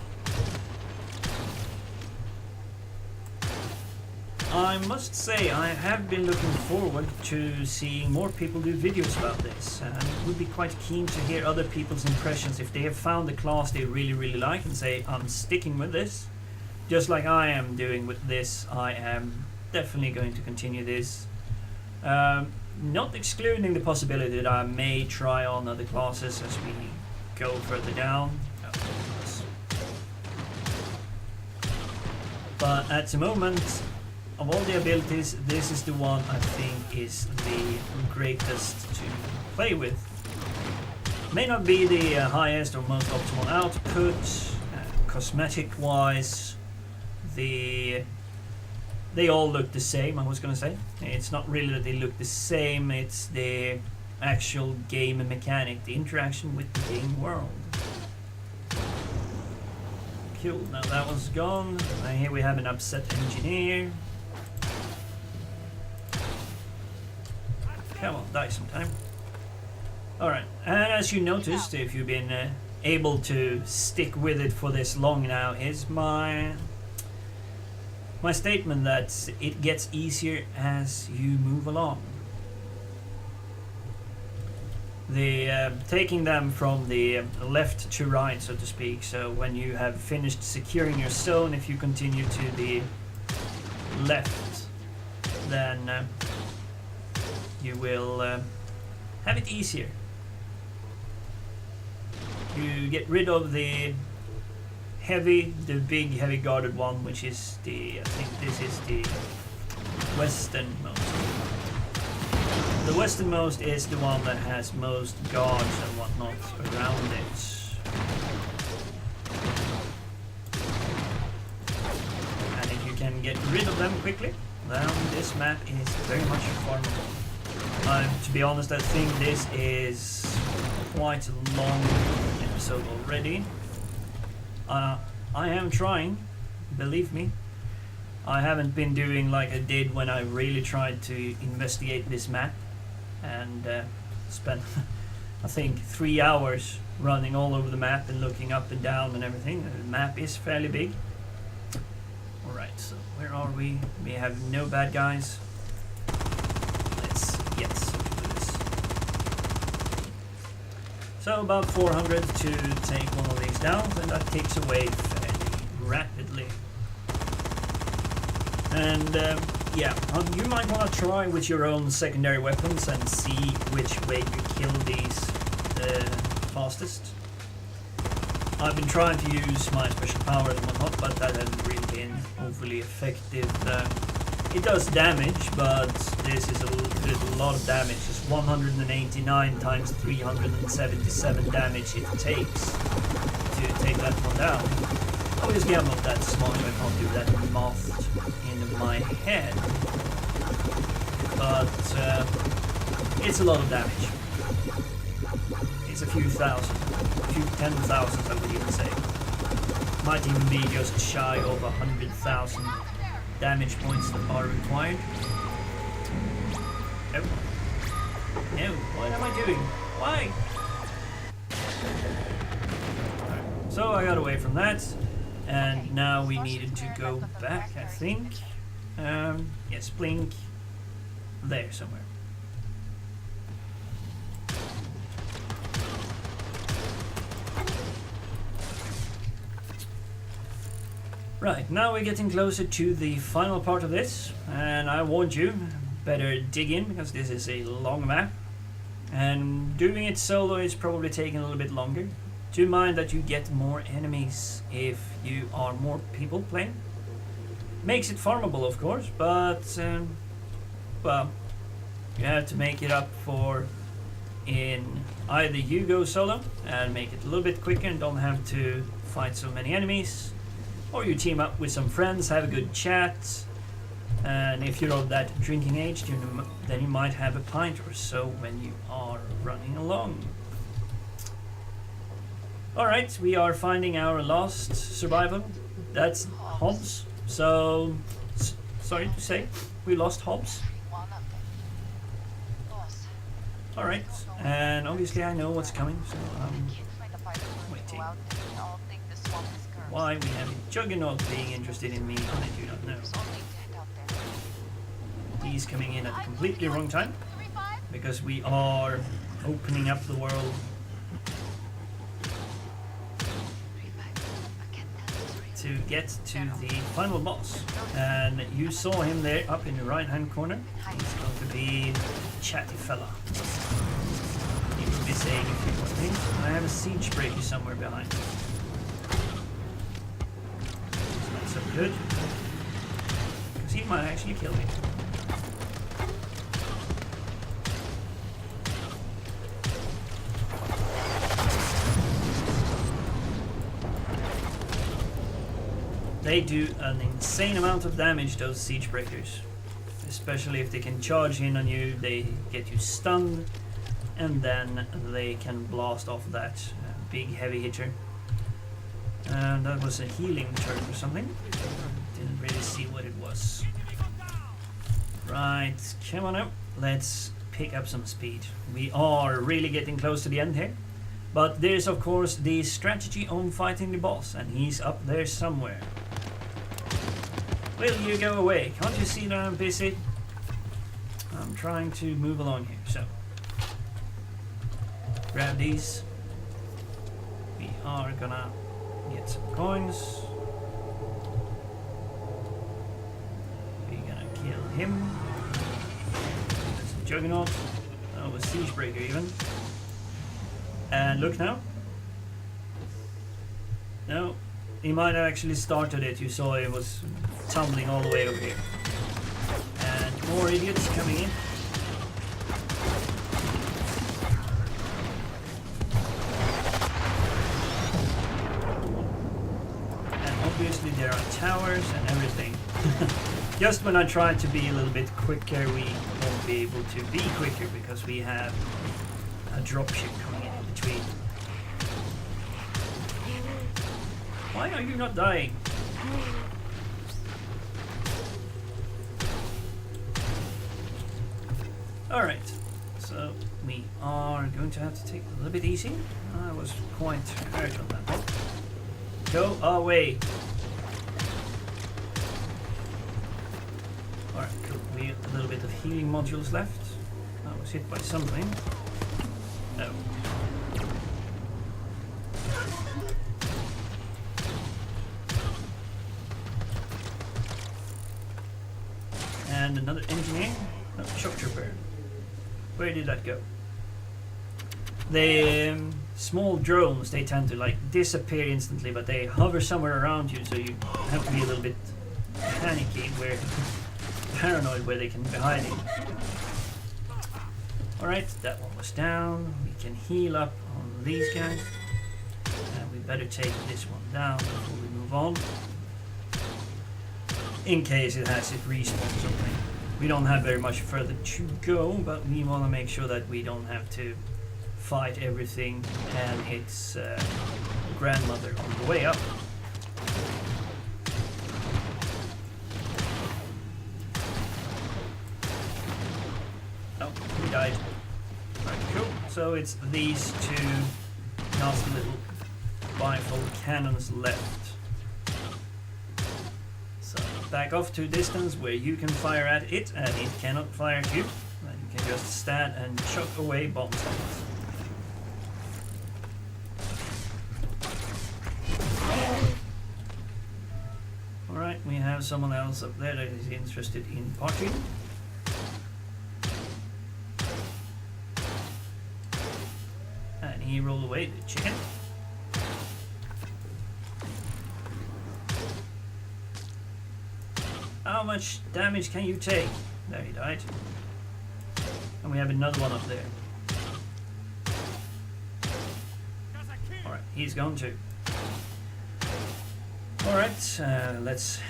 I must say, I have been looking forward to seeing more people do videos about this, and would be quite keen to hear other people's impressions if they have found a class they really like and say, I'm sticking with this. Just like I am doing with this, I am definitely going to continue this. Not excluding the possibility that I may try on other classes as we go further down. But at the moment, of all the abilities, this is the one I think is the greatest to play with. May not be the highest or most optimal output, cosmetic-wise. They all look the same, I was gonna say. It's not really that they look the same, it's the actual game mechanic, the interaction with the game world. Cool, now that one's gone. And here we have an upset engineer. Come on, die sometime. Alright, and as you noticed, if you've been able to stick with it for this long now, is my statement that it gets easier as you move along. Taking them from the left to right, so to speak. So when you have finished securing your zone, if you continue to the left, then you will have it easier. You get rid of the big heavy guarded one, which is I think this is the westernmost. The westernmost is the one that has most guards and whatnot around it. And if you can get rid of them quickly, then this map is very much farmable. To be honest, I think this is quite a long episode already. I am trying, believe me. I haven't been doing like I did when I really tried to investigate this map and spent I think 3 hours running all over the map and looking up and down and everything. The map is fairly big. Alright, so where are we? We have no bad guys. Let's get some of this. So about 400 to take one of these down, and that takes away fairly rapidly. And yeah, you might want to try with your own secondary weapons and see which way you kill these fastest. I've been trying to use my special powers and whatnot, but that hasn't really been overly effective. It does damage, but this is a lot of damage. It's 189 times 377 damage it takes to take that one down. Obviously I'm not that smart, I can't do that math in my head. But it's a lot of damage. It's a few thousand, a few 10,000 I would even say. Might even be just shy of 100,000 damage points that are required. No. No, what am I doing? Why? Right. So I got away from that. And now we needed to go back, I think. Yes, blink there somewhere. Right, now we're getting closer to the final part of this, and I warned you, better dig in because this is a long map. And doing it solo is probably taking a little bit longer. Do mind that you get more enemies if you are more people playing. Makes it farmable, of course, but well, you have to make it up for in either you go solo and make it a little bit quicker and don't have to fight so many enemies, or you team up with some friends, have a good chat, and if you're of that drinking age, then you might have a pint or so when you are running along. Alright, we are finding our last survivor. That's Hobbs. So, sorry to say, we lost Hobbs. Alright, and obviously I know what's coming, so I'm waiting. Why we have a Juggernaut being interested in me, I do not know. He's coming in at the completely wrong time, because we are opening up the world to get to the final boss. And you saw him there up in the right hand corner. He's going to be a chatty fella. He will be saying a few more things. I have a siege breaker somewhere behind. It's not so good, because he might actually kill me. They do an insane amount of damage, those siege breakers. Especially if they can charge in on you, they get you stunned, and then they can blast off that big heavy hitter. And that was a healing turret or something. Didn't really see what it was. Right, come on up. Let's pick up some speed. We are really getting close to the end here. But there's of course the strategy on fighting the boss, and he's up there somewhere. Will you go away? Can't you see that I'm busy? I'm trying to move along here, so. Grab these. We are gonna get some coins. We're gonna kill him. Some Juggernaut. Oh, a Siegebreaker even. And look now. No, he might have actually started it. You saw it was tumbling all the way over here. And more idiots coming in. And obviously there are towers and everything. Just when I try to be a little bit quicker, we won't be able to be quicker because we have a dropship coming in between. Why are you not dying? Alright, so we are going to have to take it a little bit easy. I was quite hurt on that one. Go away! Alright, cool. We have a little bit of healing modules left. I was hit by something. No. And another engineer. No, shock trooper. Where did that go? The small drones, they tend to like disappear instantly, but they hover somewhere around you, so you have to be a little bit panicky, where paranoid where they can be hiding. Alright, that one was down. We can heal up on these guys. And we better take this one down before we move on. In case it has it respawn or something. We don't have very much further to go, but we want to make sure that we don't have to fight everything and its grandmother on the way up. Oh, he died. Alright, cool. So it's these two nasty little bifold cannons left. So back off to a distance where you can fire at it and it cannot fire at you. And you can just stand and chuck away bomb stones. Alright, we have someone else up there that is interested in partying. And he rolled away the chicken. How much damage can you take? There, he died. And we have another one up there. Alright, he's gone too. Alright, let's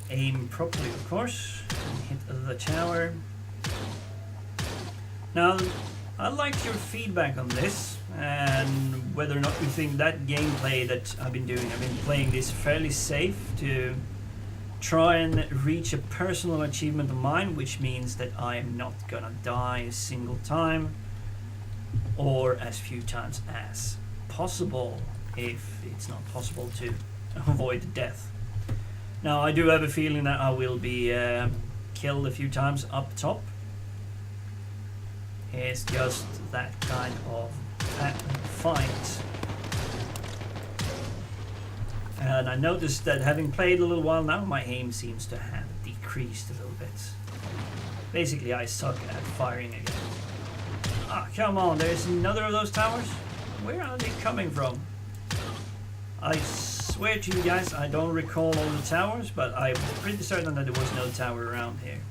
aim properly, of course, and hit the tower. Now, I like your feedback on this, and whether or not you think that gameplay that I've been doing. I've been playing this fairly safe to try and reach a personal achievement of mine, which means that I am not gonna die a single time, or as few times as possible, if it's not possible to avoid death. Now, I do have a feeling that I will be killed a few times up top. It's just that kind of fight. And I noticed that having played a little while now, my aim seems to have decreased a little bit. Basically, I suck at firing again. Ah, come on, there's another of those towers? Where are they coming from? I swear to you guys, I don't recall all the towers, but I'm pretty certain that there was no tower around here.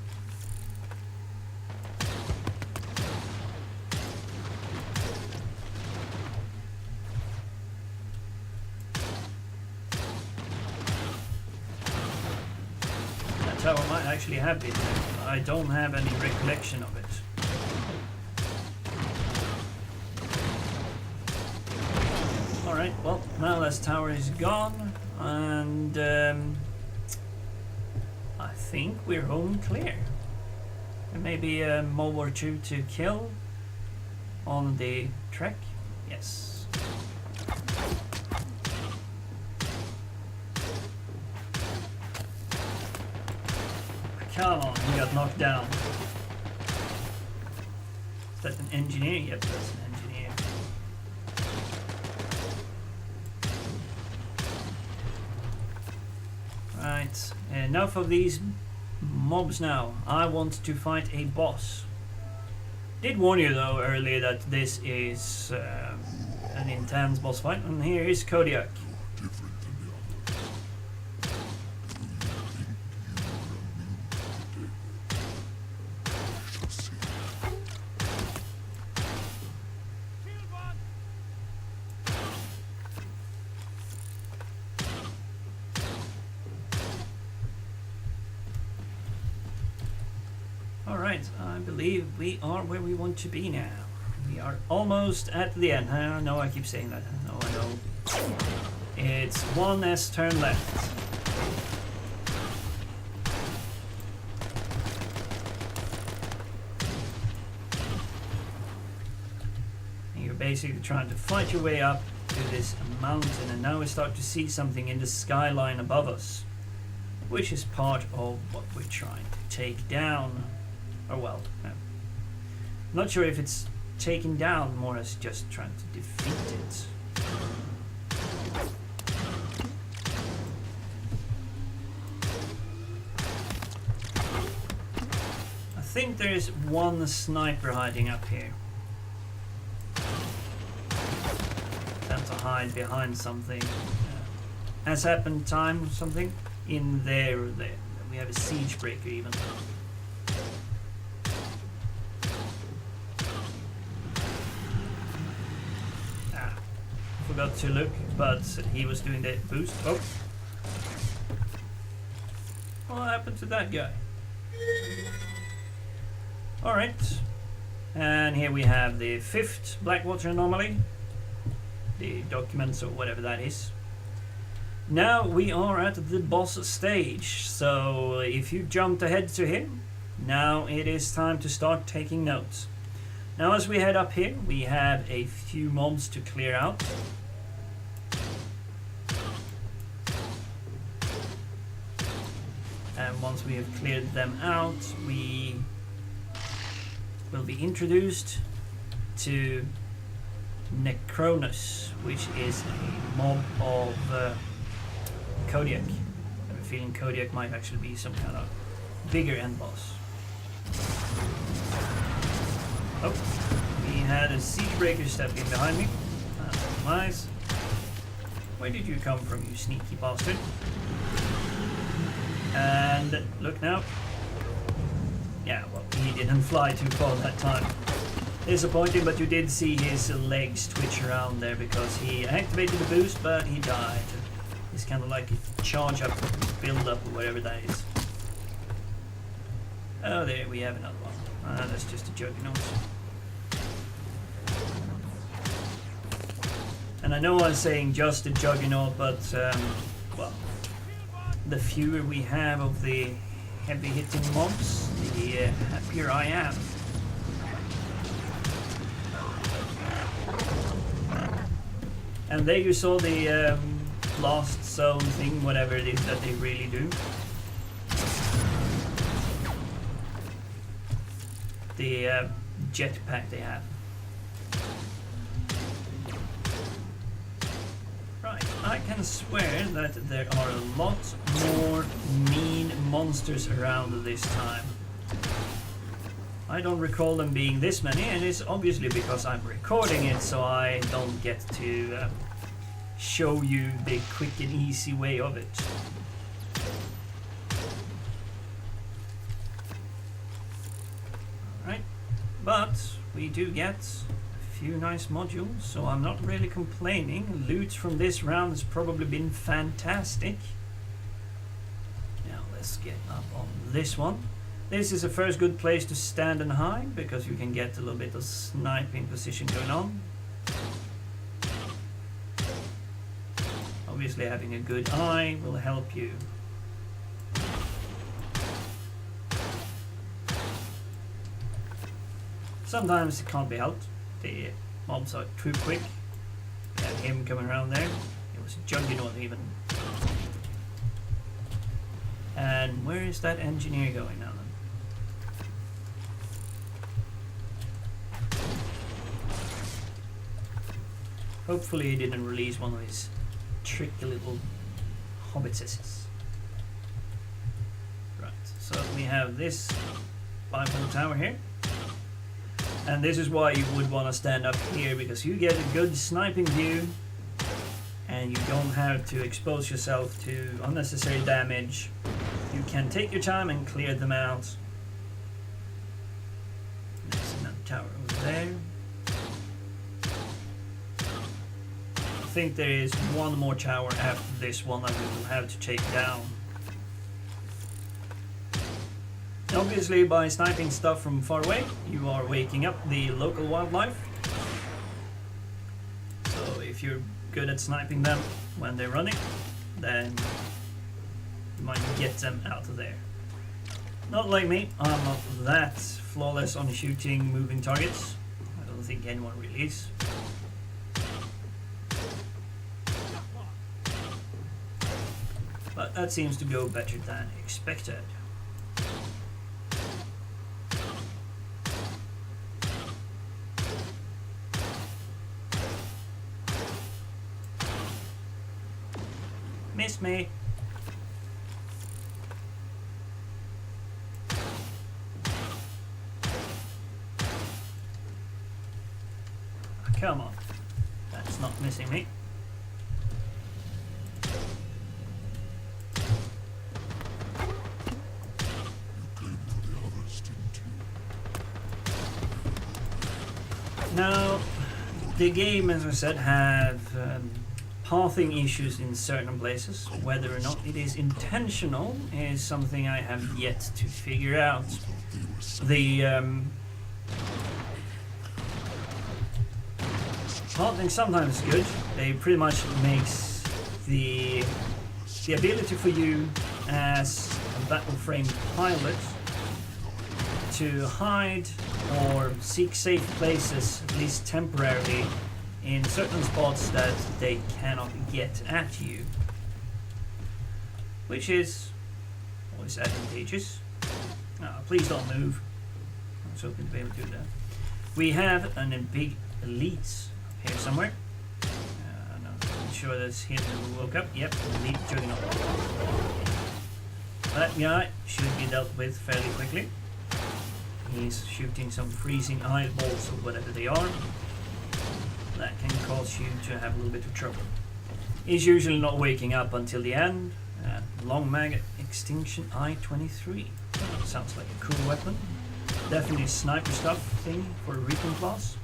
That tower might actually have been there, but I don't have any recollection of it. Alright, well, now that tower is gone, and I think we're home clear. There may be a mob or two to kill on the trek. Yes. Come on, he got knocked down. Is that an engineer? Yep, that's an engineer. Right, enough of these mobs now. I want to fight a boss. Did warn you though earlier that this is an intense boss fight, and here is Kodiak. Alright, I believe we are where we want to be now. We are almost at the end. I know I keep saying that. I know. It's one S turn left. And you're basically trying to fight your way up to this mountain, and now we start to see something in the skyline above us, which is part of what we're trying to take down. Or well, no. I'm not sure if it's taken down, more as just trying to defeat it. I think there is one sniper hiding up here. Have to hide behind something. Has happened time something in there or there. We have a siege breaker even. Forgot to look, but he was doing the boost. Oh, what happened to that guy? Alright, and here we have the 5th Blackwater Anomaly, the documents or whatever that is. Now we are at the boss stage, so if you jumped ahead to him, now it is time to start taking notes. Now as we head up here, we have a few mobs to clear out. And once we have cleared them out, we will be introduced to Necronus, which is a mob of Kodiak. I have a feeling Kodiak might actually be some kind of bigger end boss. Oh, we had a siege breaker step in behind me. That's nice. Where did you come from, you sneaky bastard? And look now. Yeah, well, he didn't fly too far that time. Disappointing, but you did see his legs twitch around there because he activated the boost, but he died. It's kind of like a charge up, build up, or whatever that is. Oh, there we have another one. That's just a juggernaut. And I know I'm saying just a juggernaut, but well, the fewer we have of the heavy hitting mobs, the happier I am. And there you saw the blast zone thing, whatever it is that they really do. The jetpack they have. Right, I can swear that there are a lot more mean monsters around this time. I don't recall them being this many, and it's obviously because I'm recording it, so I don't get to show you the quick and easy way of it. Alright, but we do get a few nice modules, so I'm not really complaining. Loot from this round has probably been fantastic. Now let's get up on this one. This is the first good place to stand and hide, because you can get a little bit of sniping position going on. Obviously having a good eye will help you. Sometimes it can't be helped. The mobs are too quick. We had him coming around there. It was a juggernaut even. And where is that engineer going now then? Hopefully he didn't release one of his tricky little hobbitses. Right, so we have this 500 tower here. And this is why you would want to stand up here, because you get a good sniping view and you don't have to expose yourself to unnecessary damage. You can take your time and clear them out. There's another tower over there. I think there is one more tower after this one that we will have to take down. Obviously, by sniping stuff from far away, you are waking up the local wildlife. So if you're good at sniping them when they're running, then you might get them out of there. Not like me, I'm not that flawless on shooting moving targets. I don't think anyone really is. But that seems to go better than expected. Miss me. Come on. That's not missing me. Now, the game, as I said, have pathing issues in certain places. Whether or not it is intentional is something I have yet to figure out. The pathing sometimes is good. It pretty much makes the ability for you as a Battleframe pilot to hide or seek safe places, at least temporarily, in certain spots that they cannot get at you, which is always advantageous. Please don't move. I was hoping to be able to do that. We have a big elite here somewhere. I'm sure that's him who woke up. Yep, elite juggernaut. That guy should be dealt with fairly quickly. He's shooting some freezing eyeballs or whatever they are. That can cause you to have a little bit of trouble. He's usually not waking up until the end. Long mag extinction I-23. Sounds like a cool weapon. Definitely sniper stuff thing for a recon class.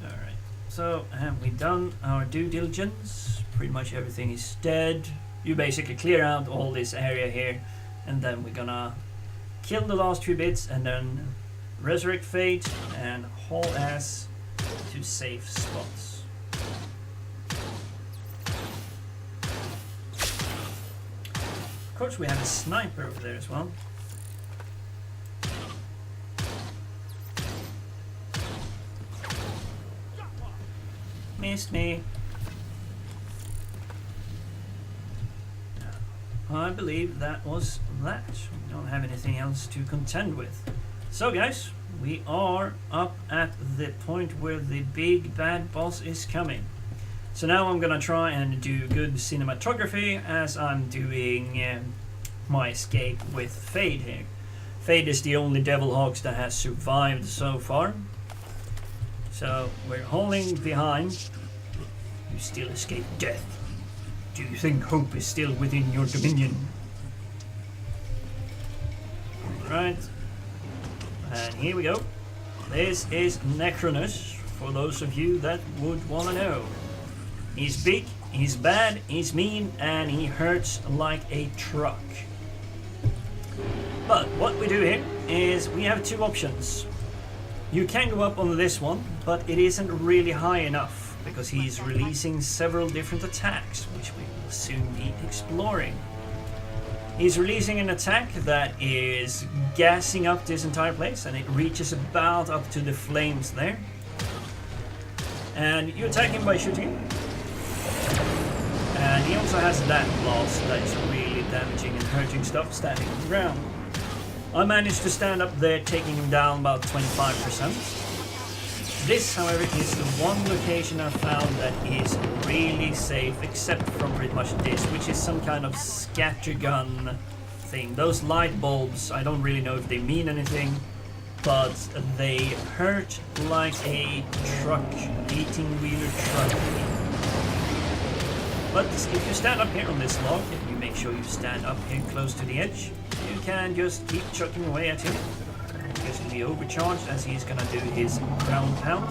Alright, so have we done our due diligence? Pretty much everything is dead. You basically clear out all this area here, and then we're gonna kill the last few bits and then resurrect Fate and haul ass to safe spots. Of course, we have a sniper over there as well. Missed me. I believe that was that. We don't have anything else to contend with. So guys, we are up at the point where the big bad boss is coming. So now I'm gonna try and do good cinematography as I'm doing my escape with Fade here. Fade is the only Devil Hawks that has survived so far. So we're holding behind. You still escape death. Do you think hope is still within your dominion? Right. And here we go. This is Necronus, for those of you that would want to know. He's big, he's bad, he's mean, and he hurts like a truck. But what we do here is we have two options. You can go up on this one, but it isn't really high enough, because he's releasing several different attacks, which we will soon be exploring. He's releasing an attack that is gassing up this entire place, and it reaches about up to the flames there. And you attack him by shooting him. And he also has that blast that is really damaging and hurting stuff standing on the ground. I managed to stand up there, taking him down about 25%. This, however, is the one location I found that is really safe, except from pretty much this, which is some kind of scattergun thing. Those light bulbs, I don't really know if they mean anything, but they hurt like a truck, 18-wheeler truck. But if you stand up here on this log, and you make sure you stand up here close to the edge, you can just keep chucking away at him. He's going to be overcharged as he's going to do his ground pound.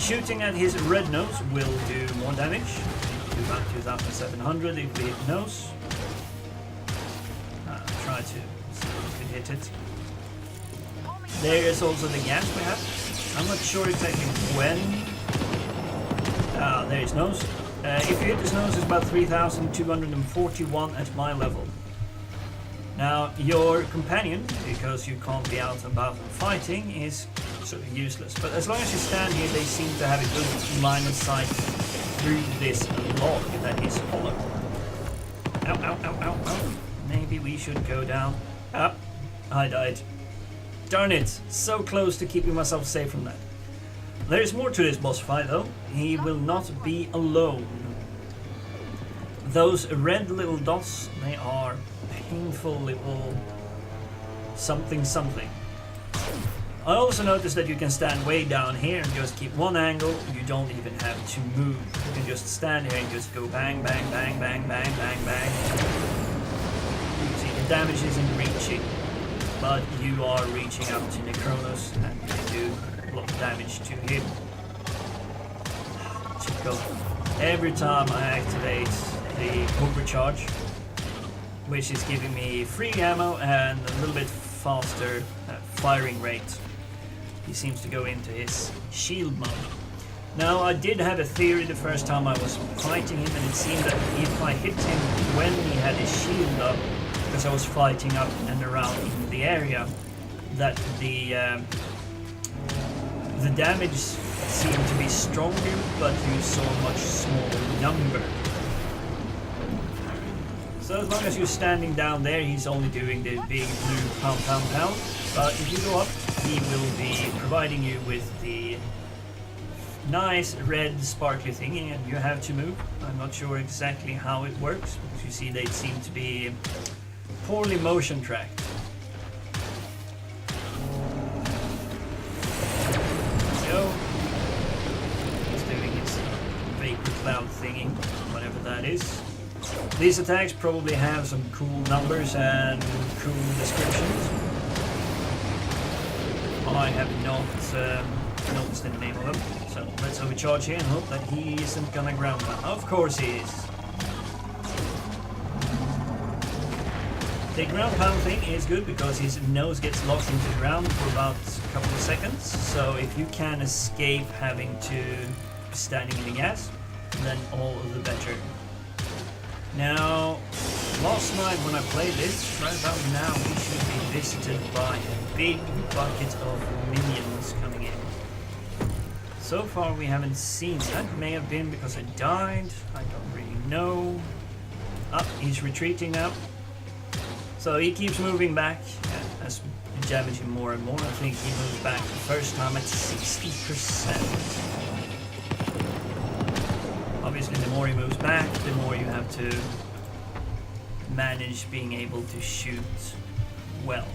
Shooting at his red nose will do more damage. Do about 2,700 if we hit nose. Try to see if we can hit it. There is also the gas we have. I'm not sure exactly when. There is nose. If you hit his nose, it's about 3,241 at my level. Now, your companion, because you can't be out and about and fighting, is sort of useless. But as long as you stand here, they seem to have a good line of sight through this log that is hollow. Ow, ow, ow, ow, ow. Maybe we should go down. Ah, I died. Darn it, so close to keeping myself safe from that. There is more to this boss fight though. He will not be alone. Those red little dots, they are painful little something something. I also noticed that you can stand way down here and just keep one angle. You don't even have to move. You can just stand here and just go bang, bang, bang, bang, bang, bang, bang. See, the damage isn't reaching, but you are reaching up to Necronos and you do a lot of damage to him. Chico. Every time I activate the overcharge, which is giving me free ammo and a little bit faster firing rate, he seems to go into his shield mode. Now, I did have a theory the first time I was fighting him, and it seemed that if I hit him when he had his shield up, because I was fighting up and around in the area, that the damage seemed to be stronger, but you saw a much smaller number. So as long as you're standing down there, he's only doing the big blue pound, pound, pound. But if you go up, he will be providing you with the nice red sparkly thingy, and you have to move. I'm not sure exactly how it works, because you see they seem to be poorly motion tracked. So, he's doing his vapor cloud thingy, whatever that is. These attacks probably have some cool numbers and cool descriptions. I have not noticed the name of them, so let's overcharge here and hope that he isn't gonna ground pound. Of course he is. The ground pound thing is good because his nose gets locked into the ground for about a couple of seconds, so if you can escape having to be standing in the gas, then all the better. Now, last night when I played this, right about now we should be visited by a big bucket of minions coming in. So far we haven't seen that. May have been because I died, I don't really know. He's retreating now. So he keeps moving back as you damage him more and more. I think he moved back the first time at 60%. Obviously, the more he moves back, the more you have to manage being able to shoot well.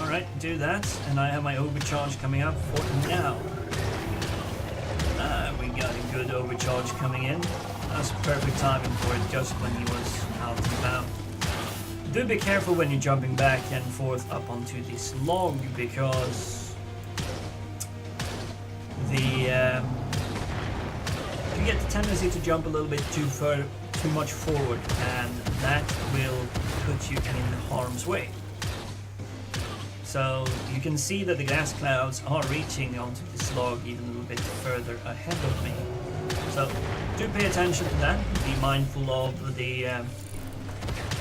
Alright, do that, and I have my overcharge coming up for now. We got a good overcharge coming in. That's perfect timing for it, just when he was out and about. Do be careful when you're jumping back and forth up onto this log, because you get the tendency to jump a little bit too much forward, and that will put you in harm's way. So you can see that the gas clouds are reaching onto this log even a little bit further ahead of me. So do pay attention to that, be mindful of the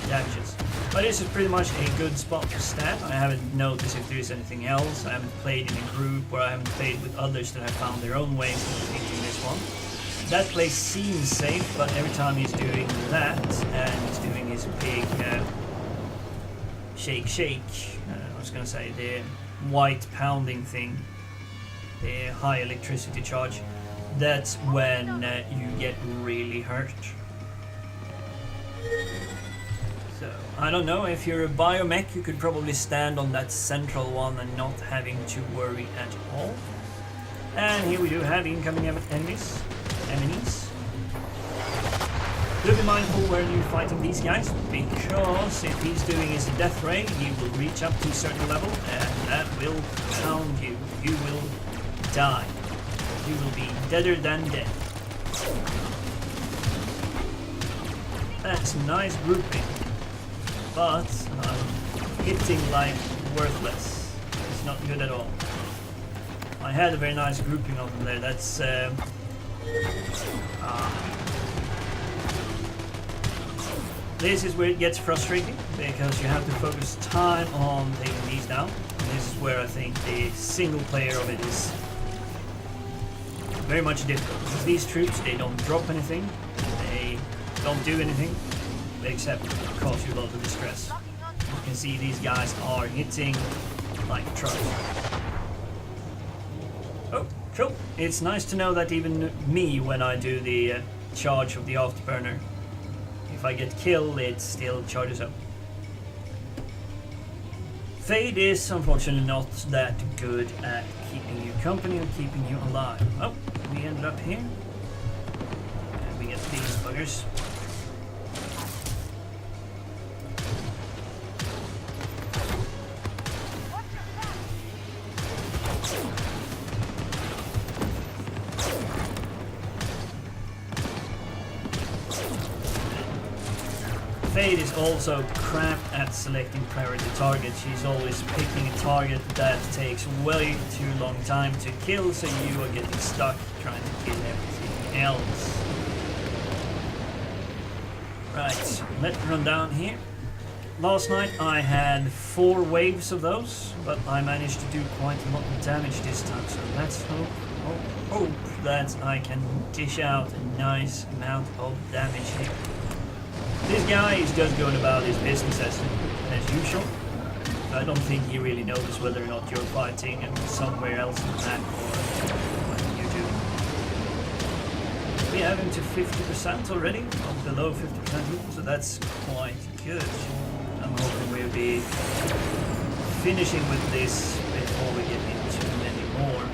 damages. But this is pretty much a good spot to stand. I haven't noticed if there's anything else. I haven't played in a group, or I haven't played with others that have found their own ways of defeating this one. That place seems safe, but every time he's doing that, and he's doing his big shake, I was going to say the white pounding thing, the high electricity charge, that's when you get really hurt. So, I don't know, if you're a biomech, you could probably stand on that central one and not having to worry at all. And here we do have incoming enemies. Do be mindful when you're fighting these guys, because if he's doing his death ray, he will reach up to a certain level, and that will pound you. You will die. You will be deader than dead. That's nice grouping, but hitting like worthless. It's not good at all. I had a very nice grouping of them there. That's this is where it gets frustrating, because you have to focus time on taking these down. And this is where I think the single player of it is very much difficult. Because these troops, they don't drop anything, they don't do anything, except cause you a lot of distress. You can see these guys are hitting like trucks. Oh, cool. It's nice to know that even me, when I do the charge of the afterburner, if I get killed, it still charges up. Fade is unfortunately not that good at keeping you company and keeping you alive. Oh, we ended up here. And we get these buggers. Fade is also crap at selecting priority targets. She's always picking a target that takes way too long time to kill, so you are getting stuck trying to kill everything else. Right, let's run down here. Last night I had 4 waves of those, but I managed to do quite a lot of damage this time, so let's hope that I can dish out a nice amount of damage here. This guy is just going about his business as usual. I don't think he really knows whether or not you're fighting somewhere else in the map or what you're doing. We have him to 50% already, or below 50%, so that's quite good. I'm hoping we'll be finishing with this before we get into many more.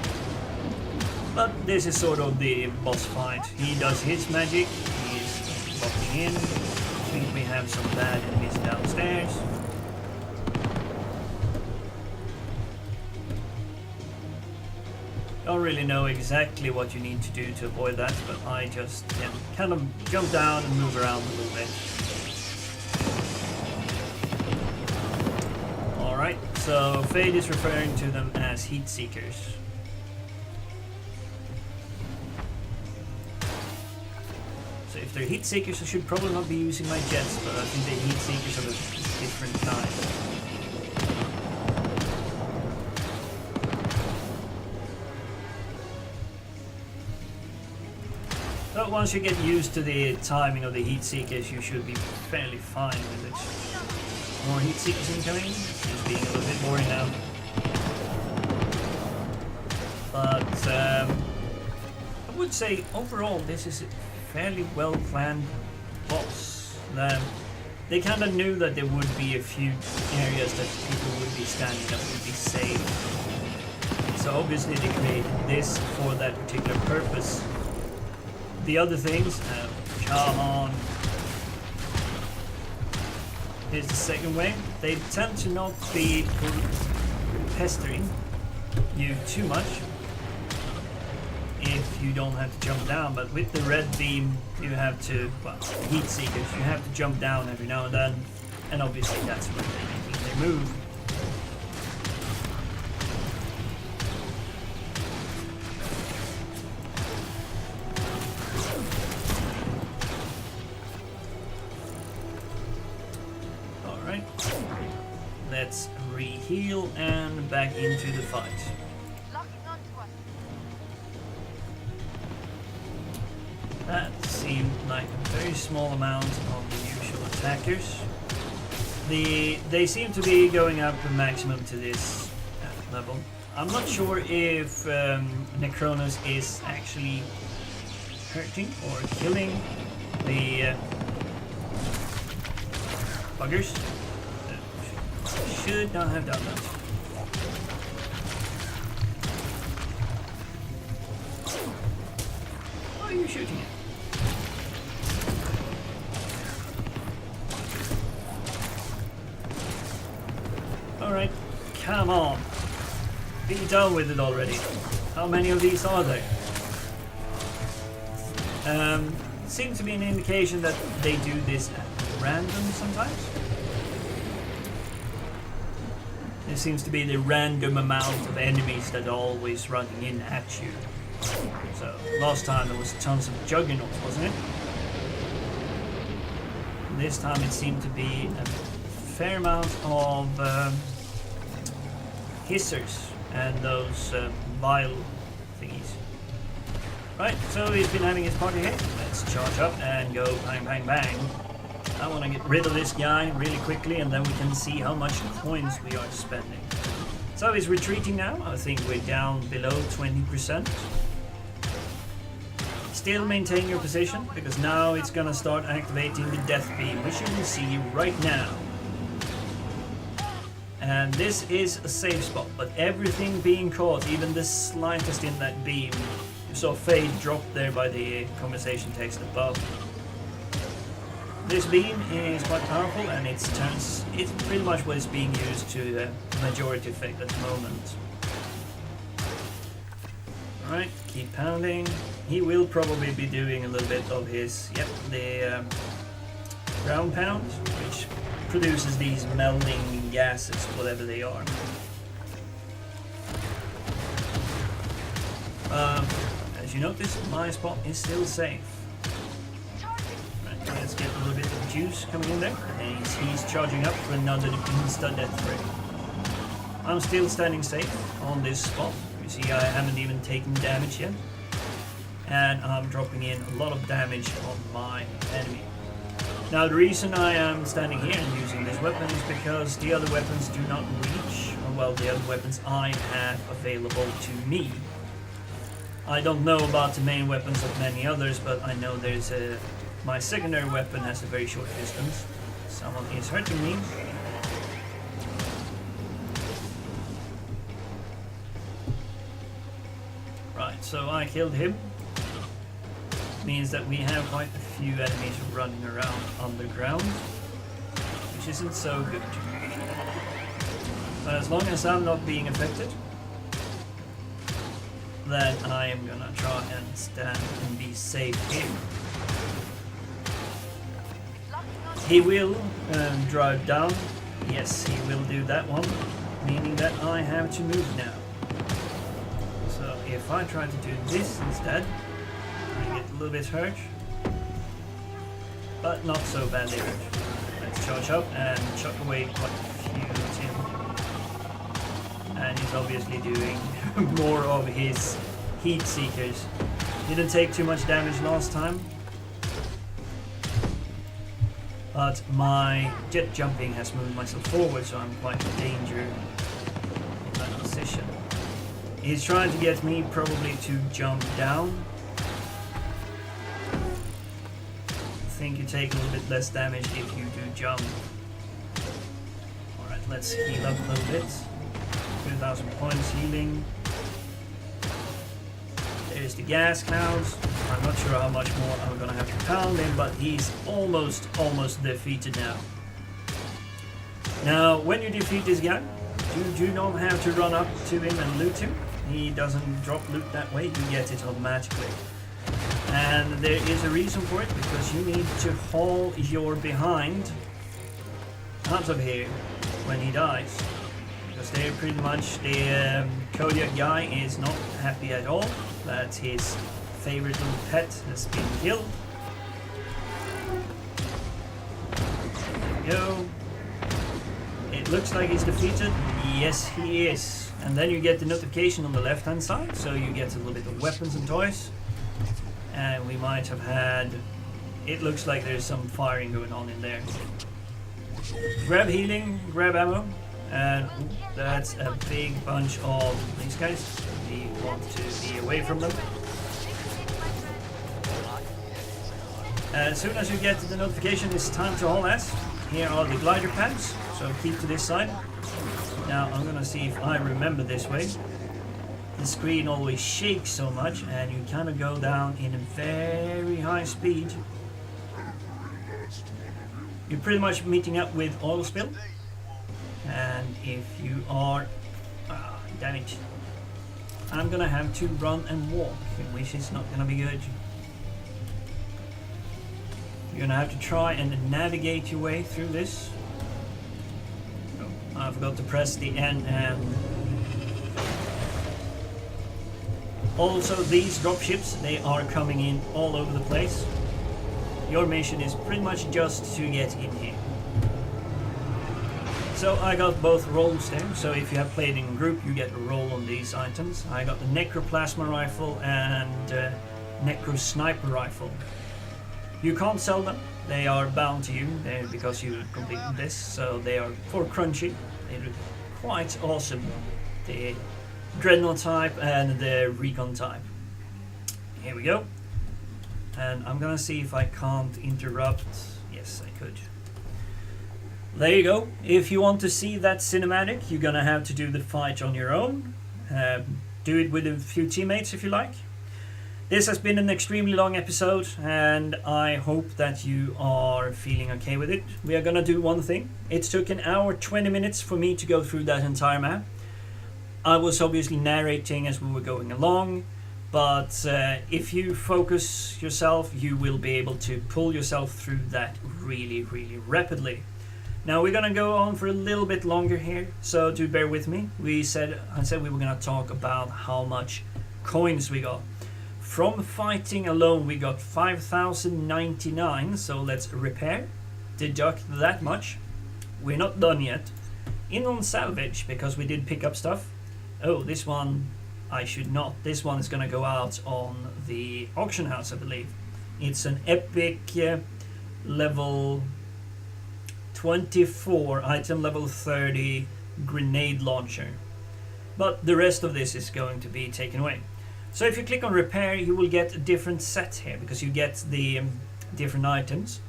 But this is sort of the boss fight. He does his magic, he's locking in. I think we have some bad enemies downstairs. Don't really know exactly what you need to do to avoid that, but I just can kind of jump down and move around a little bit. Alright, so Fade is referring to them as heat seekers. If they're heat seekers, I should probably not be using my jets, but I think they're heat seekers of a different kind. But once you get used to the timing of the heat seekers, you should be fairly fine with it. More heat seekers incoming. It's being a little bit boring now. But I would say overall this is fairly well planned boss. They kind of knew that there would be a few areas that people would be standing that would be safe. So obviously they created this for that particular purpose. The other things, Chahan, here's the second wave. They tend to not be pestering you too much if you don't have to jump down, but with the red beam you have to, well, heat seekers, you have to jump down every now and then, and obviously that's when they're making their move. Alright, let's re-heal and back into the fight. That seemed like a very small amount of the usual attackers. They seem to be going up the maximum to this level. I'm not sure if Necronos is actually hurting or killing the Buggers. Should not have done that. Why are you shooting it? Alright, come on. Be done with it already. How many of these are there? Seems to be an indication that they do this at random sometimes. There seems to be the random amount of enemies that are always running in at you. So last time there was tons of juggernauts, wasn't it? This time it seemed to be a fair amount of hissers and those vile thingies. Right, so he's been having his party here. Let's charge up and go bang bang bang. I want to get rid of this guy really quickly and then we can see how much coins we are spending. So he's retreating now. I think we're down below 20%. Still maintain your position because now it's gonna start activating the death beam, which you can see right now. And this is a safe spot, but everything being caught, even the slightest in that beam, you saw Fade drop there by the conversation text above. This beam is quite powerful and it's pretty much what is being used to majority effect at the moment. Alright, keep pounding. He will probably be doing a little bit of his, the ground pound, which produces these melding gases, whatever they are. As you notice, my spot is still safe. Right, let's get a little bit of juice coming in there. And he's charging up for another insta-death ray. I'm still standing safe on this spot. You see, I haven't even taken damage yet. And I'm dropping in a lot of damage on my enemy. Now the reason I am standing here and using this weapon is because the other weapons do not reach, well, the other weapons I have available to me. I don't know about the main weapons of many others, but I know there's my secondary weapon has a very short distance. Someone is hurting me. Right, so I killed him. Means that we have quite a few enemies running around underground, which isn't so good. But as long as I'm not being affected, then I am gonna try and stand and be safe here. He will drive down. Yes, he will do that one, meaning that I have to move now. So if I try to do this instead, I get a little bit hurt, but not so badly hurt. Let's charge up and chuck away quite a few Tim. And he's obviously doing more of his heat seekers. Didn't take too much damage last time, but my jet jumping has moved myself forward, so I'm quite in danger in that position. He's trying to get me probably to jump down. I think you take a little bit less damage if you do jump. Alright, let's heal up a little bit. 2,000 points healing. There's the gas clouds. I'm not sure how much more I'm gonna have to pound him, but he's almost defeated now. Now, when you defeat this guy, you do not have to run up to him and loot him. He doesn't drop loot that way, you get it automatically. And there is a reason for it, because you need to haul your behind out of here when he dies. Because they're pretty much, the Kodiak guy is not happy at all that his favorite little pet has been killed. There we go. It looks like he's defeated. Yes, he is. And then you get the notification on the left hand side, so you get a little bit of weapons and toys. And we might have had, it looks like there's some firing going on in there. Grab healing, grab ammo, and that's a big bunch of these guys. We want to be away from them. As soon as you get the notification it's time to haul ass, here are the glider pads, so keep to this side. Now I'm gonna see if I remember this way. The screen always shakes so much and you kind of go down in a very high speed. You're pretty much meeting up with oil spill, and if you are damn it, I'm gonna have to run and walk, which is not gonna be good. You're gonna have to try and navigate your way through this. Oh, I forgot to press the N and also these dropships, they are coming in all over the place. Your mission is pretty much just to get in here. So I got both rolls there, so if you have played in group you get a roll on these items. I got the Necroplasma rifle and Necro Sniper rifle. You can't sell them, they are bound to you because you completed this, so they are for crunchy. They look quite awesome. The Dreadnought type and the Recon type. Here we go. And I'm gonna see if I can't interrupt. Yes, I could. There you go. If you want to see that cinematic, you're gonna have to do the fight on your own. Do it with a few teammates if you like. This has been an extremely long episode and I hope that you are feeling okay with it. We are gonna do one thing. It took an hour 20 minutes for me to go through that entire map. I was obviously narrating as we were going along, but if you focus yourself you will be able to pull yourself through that really rapidly. Now we're gonna go on for a little bit longer here, so do bear with me. I said we were gonna talk about how much coins we got. From fighting alone we got 5,099, so let's repair, deduct that much. We're not done yet. In on salvage, because we did pick up stuff. Oh, this one I should not. This one is gonna go out on the auction house, I believe. It's an epic level 24 item, level 30 grenade launcher. But the rest of this is going to be taken away. So if you click on repair you will get a different set here because you get the different items.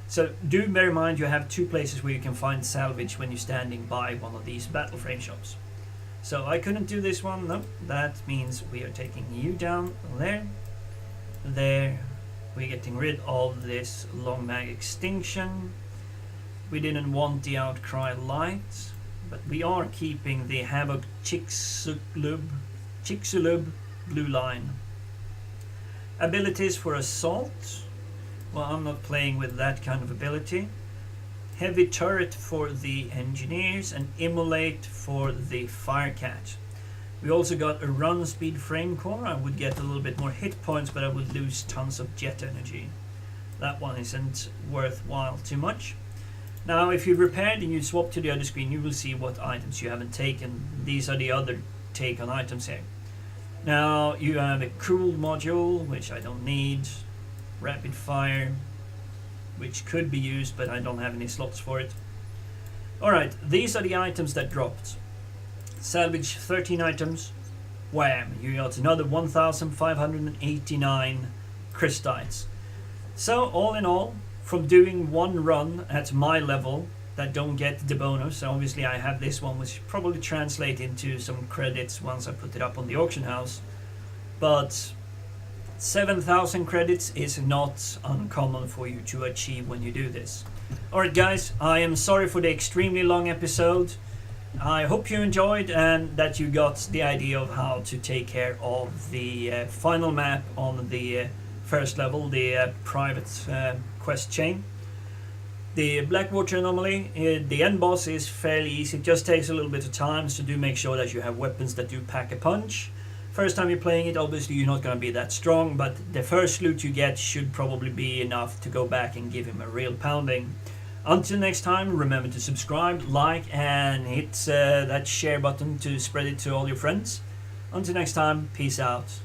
So do bear in mind you have two places where you can find salvage when you're standing by one of these Battleframe shops. So I couldn't do this one, no. That means we are taking you down there. There. We're getting rid of this long mag extinction. We didn't want the outcry light, but we are keeping the Havoc Chicxulub blue line. Abilities for assault. Well, I'm not playing with that kind of ability. Heavy turret for the engineers and immolate for the firecat. We also got a run speed frame core. I would get a little bit more hit points, but I would lose tons of jet energy. That one isn't worthwhile too much. Now if you repaired and you swap to the other screen you will see what items you haven't taken. These are the other take on items here. Now you have a cool module, which I don't need. Rapid fire, which could be used, but I don't have any slots for it. Alright, these are the items that dropped. Salvage 13 items. Wham! You got another 1,589 Christites. So all in all, from doing one run at my level that don't get the bonus, so obviously I have this one which probably translate into some credits once I put it up on the auction house, but 7,000 credits is not uncommon for you to achieve when you do this. Alright guys, I am sorry for the extremely long episode. I hope you enjoyed and that you got the idea of how to take care of the final map on the first level, the private quest chain. The Blackwater Anomaly, the end boss is fairly easy. It just takes a little bit of time, so do make sure that you have weapons that do pack a punch. First time you're playing it, obviously you're not going to be that strong, but the first loot you get should probably be enough to go back and give him a real pounding. Until next time, remember to subscribe, like, and hit that share button to spread it to all your friends. Until next time, peace out.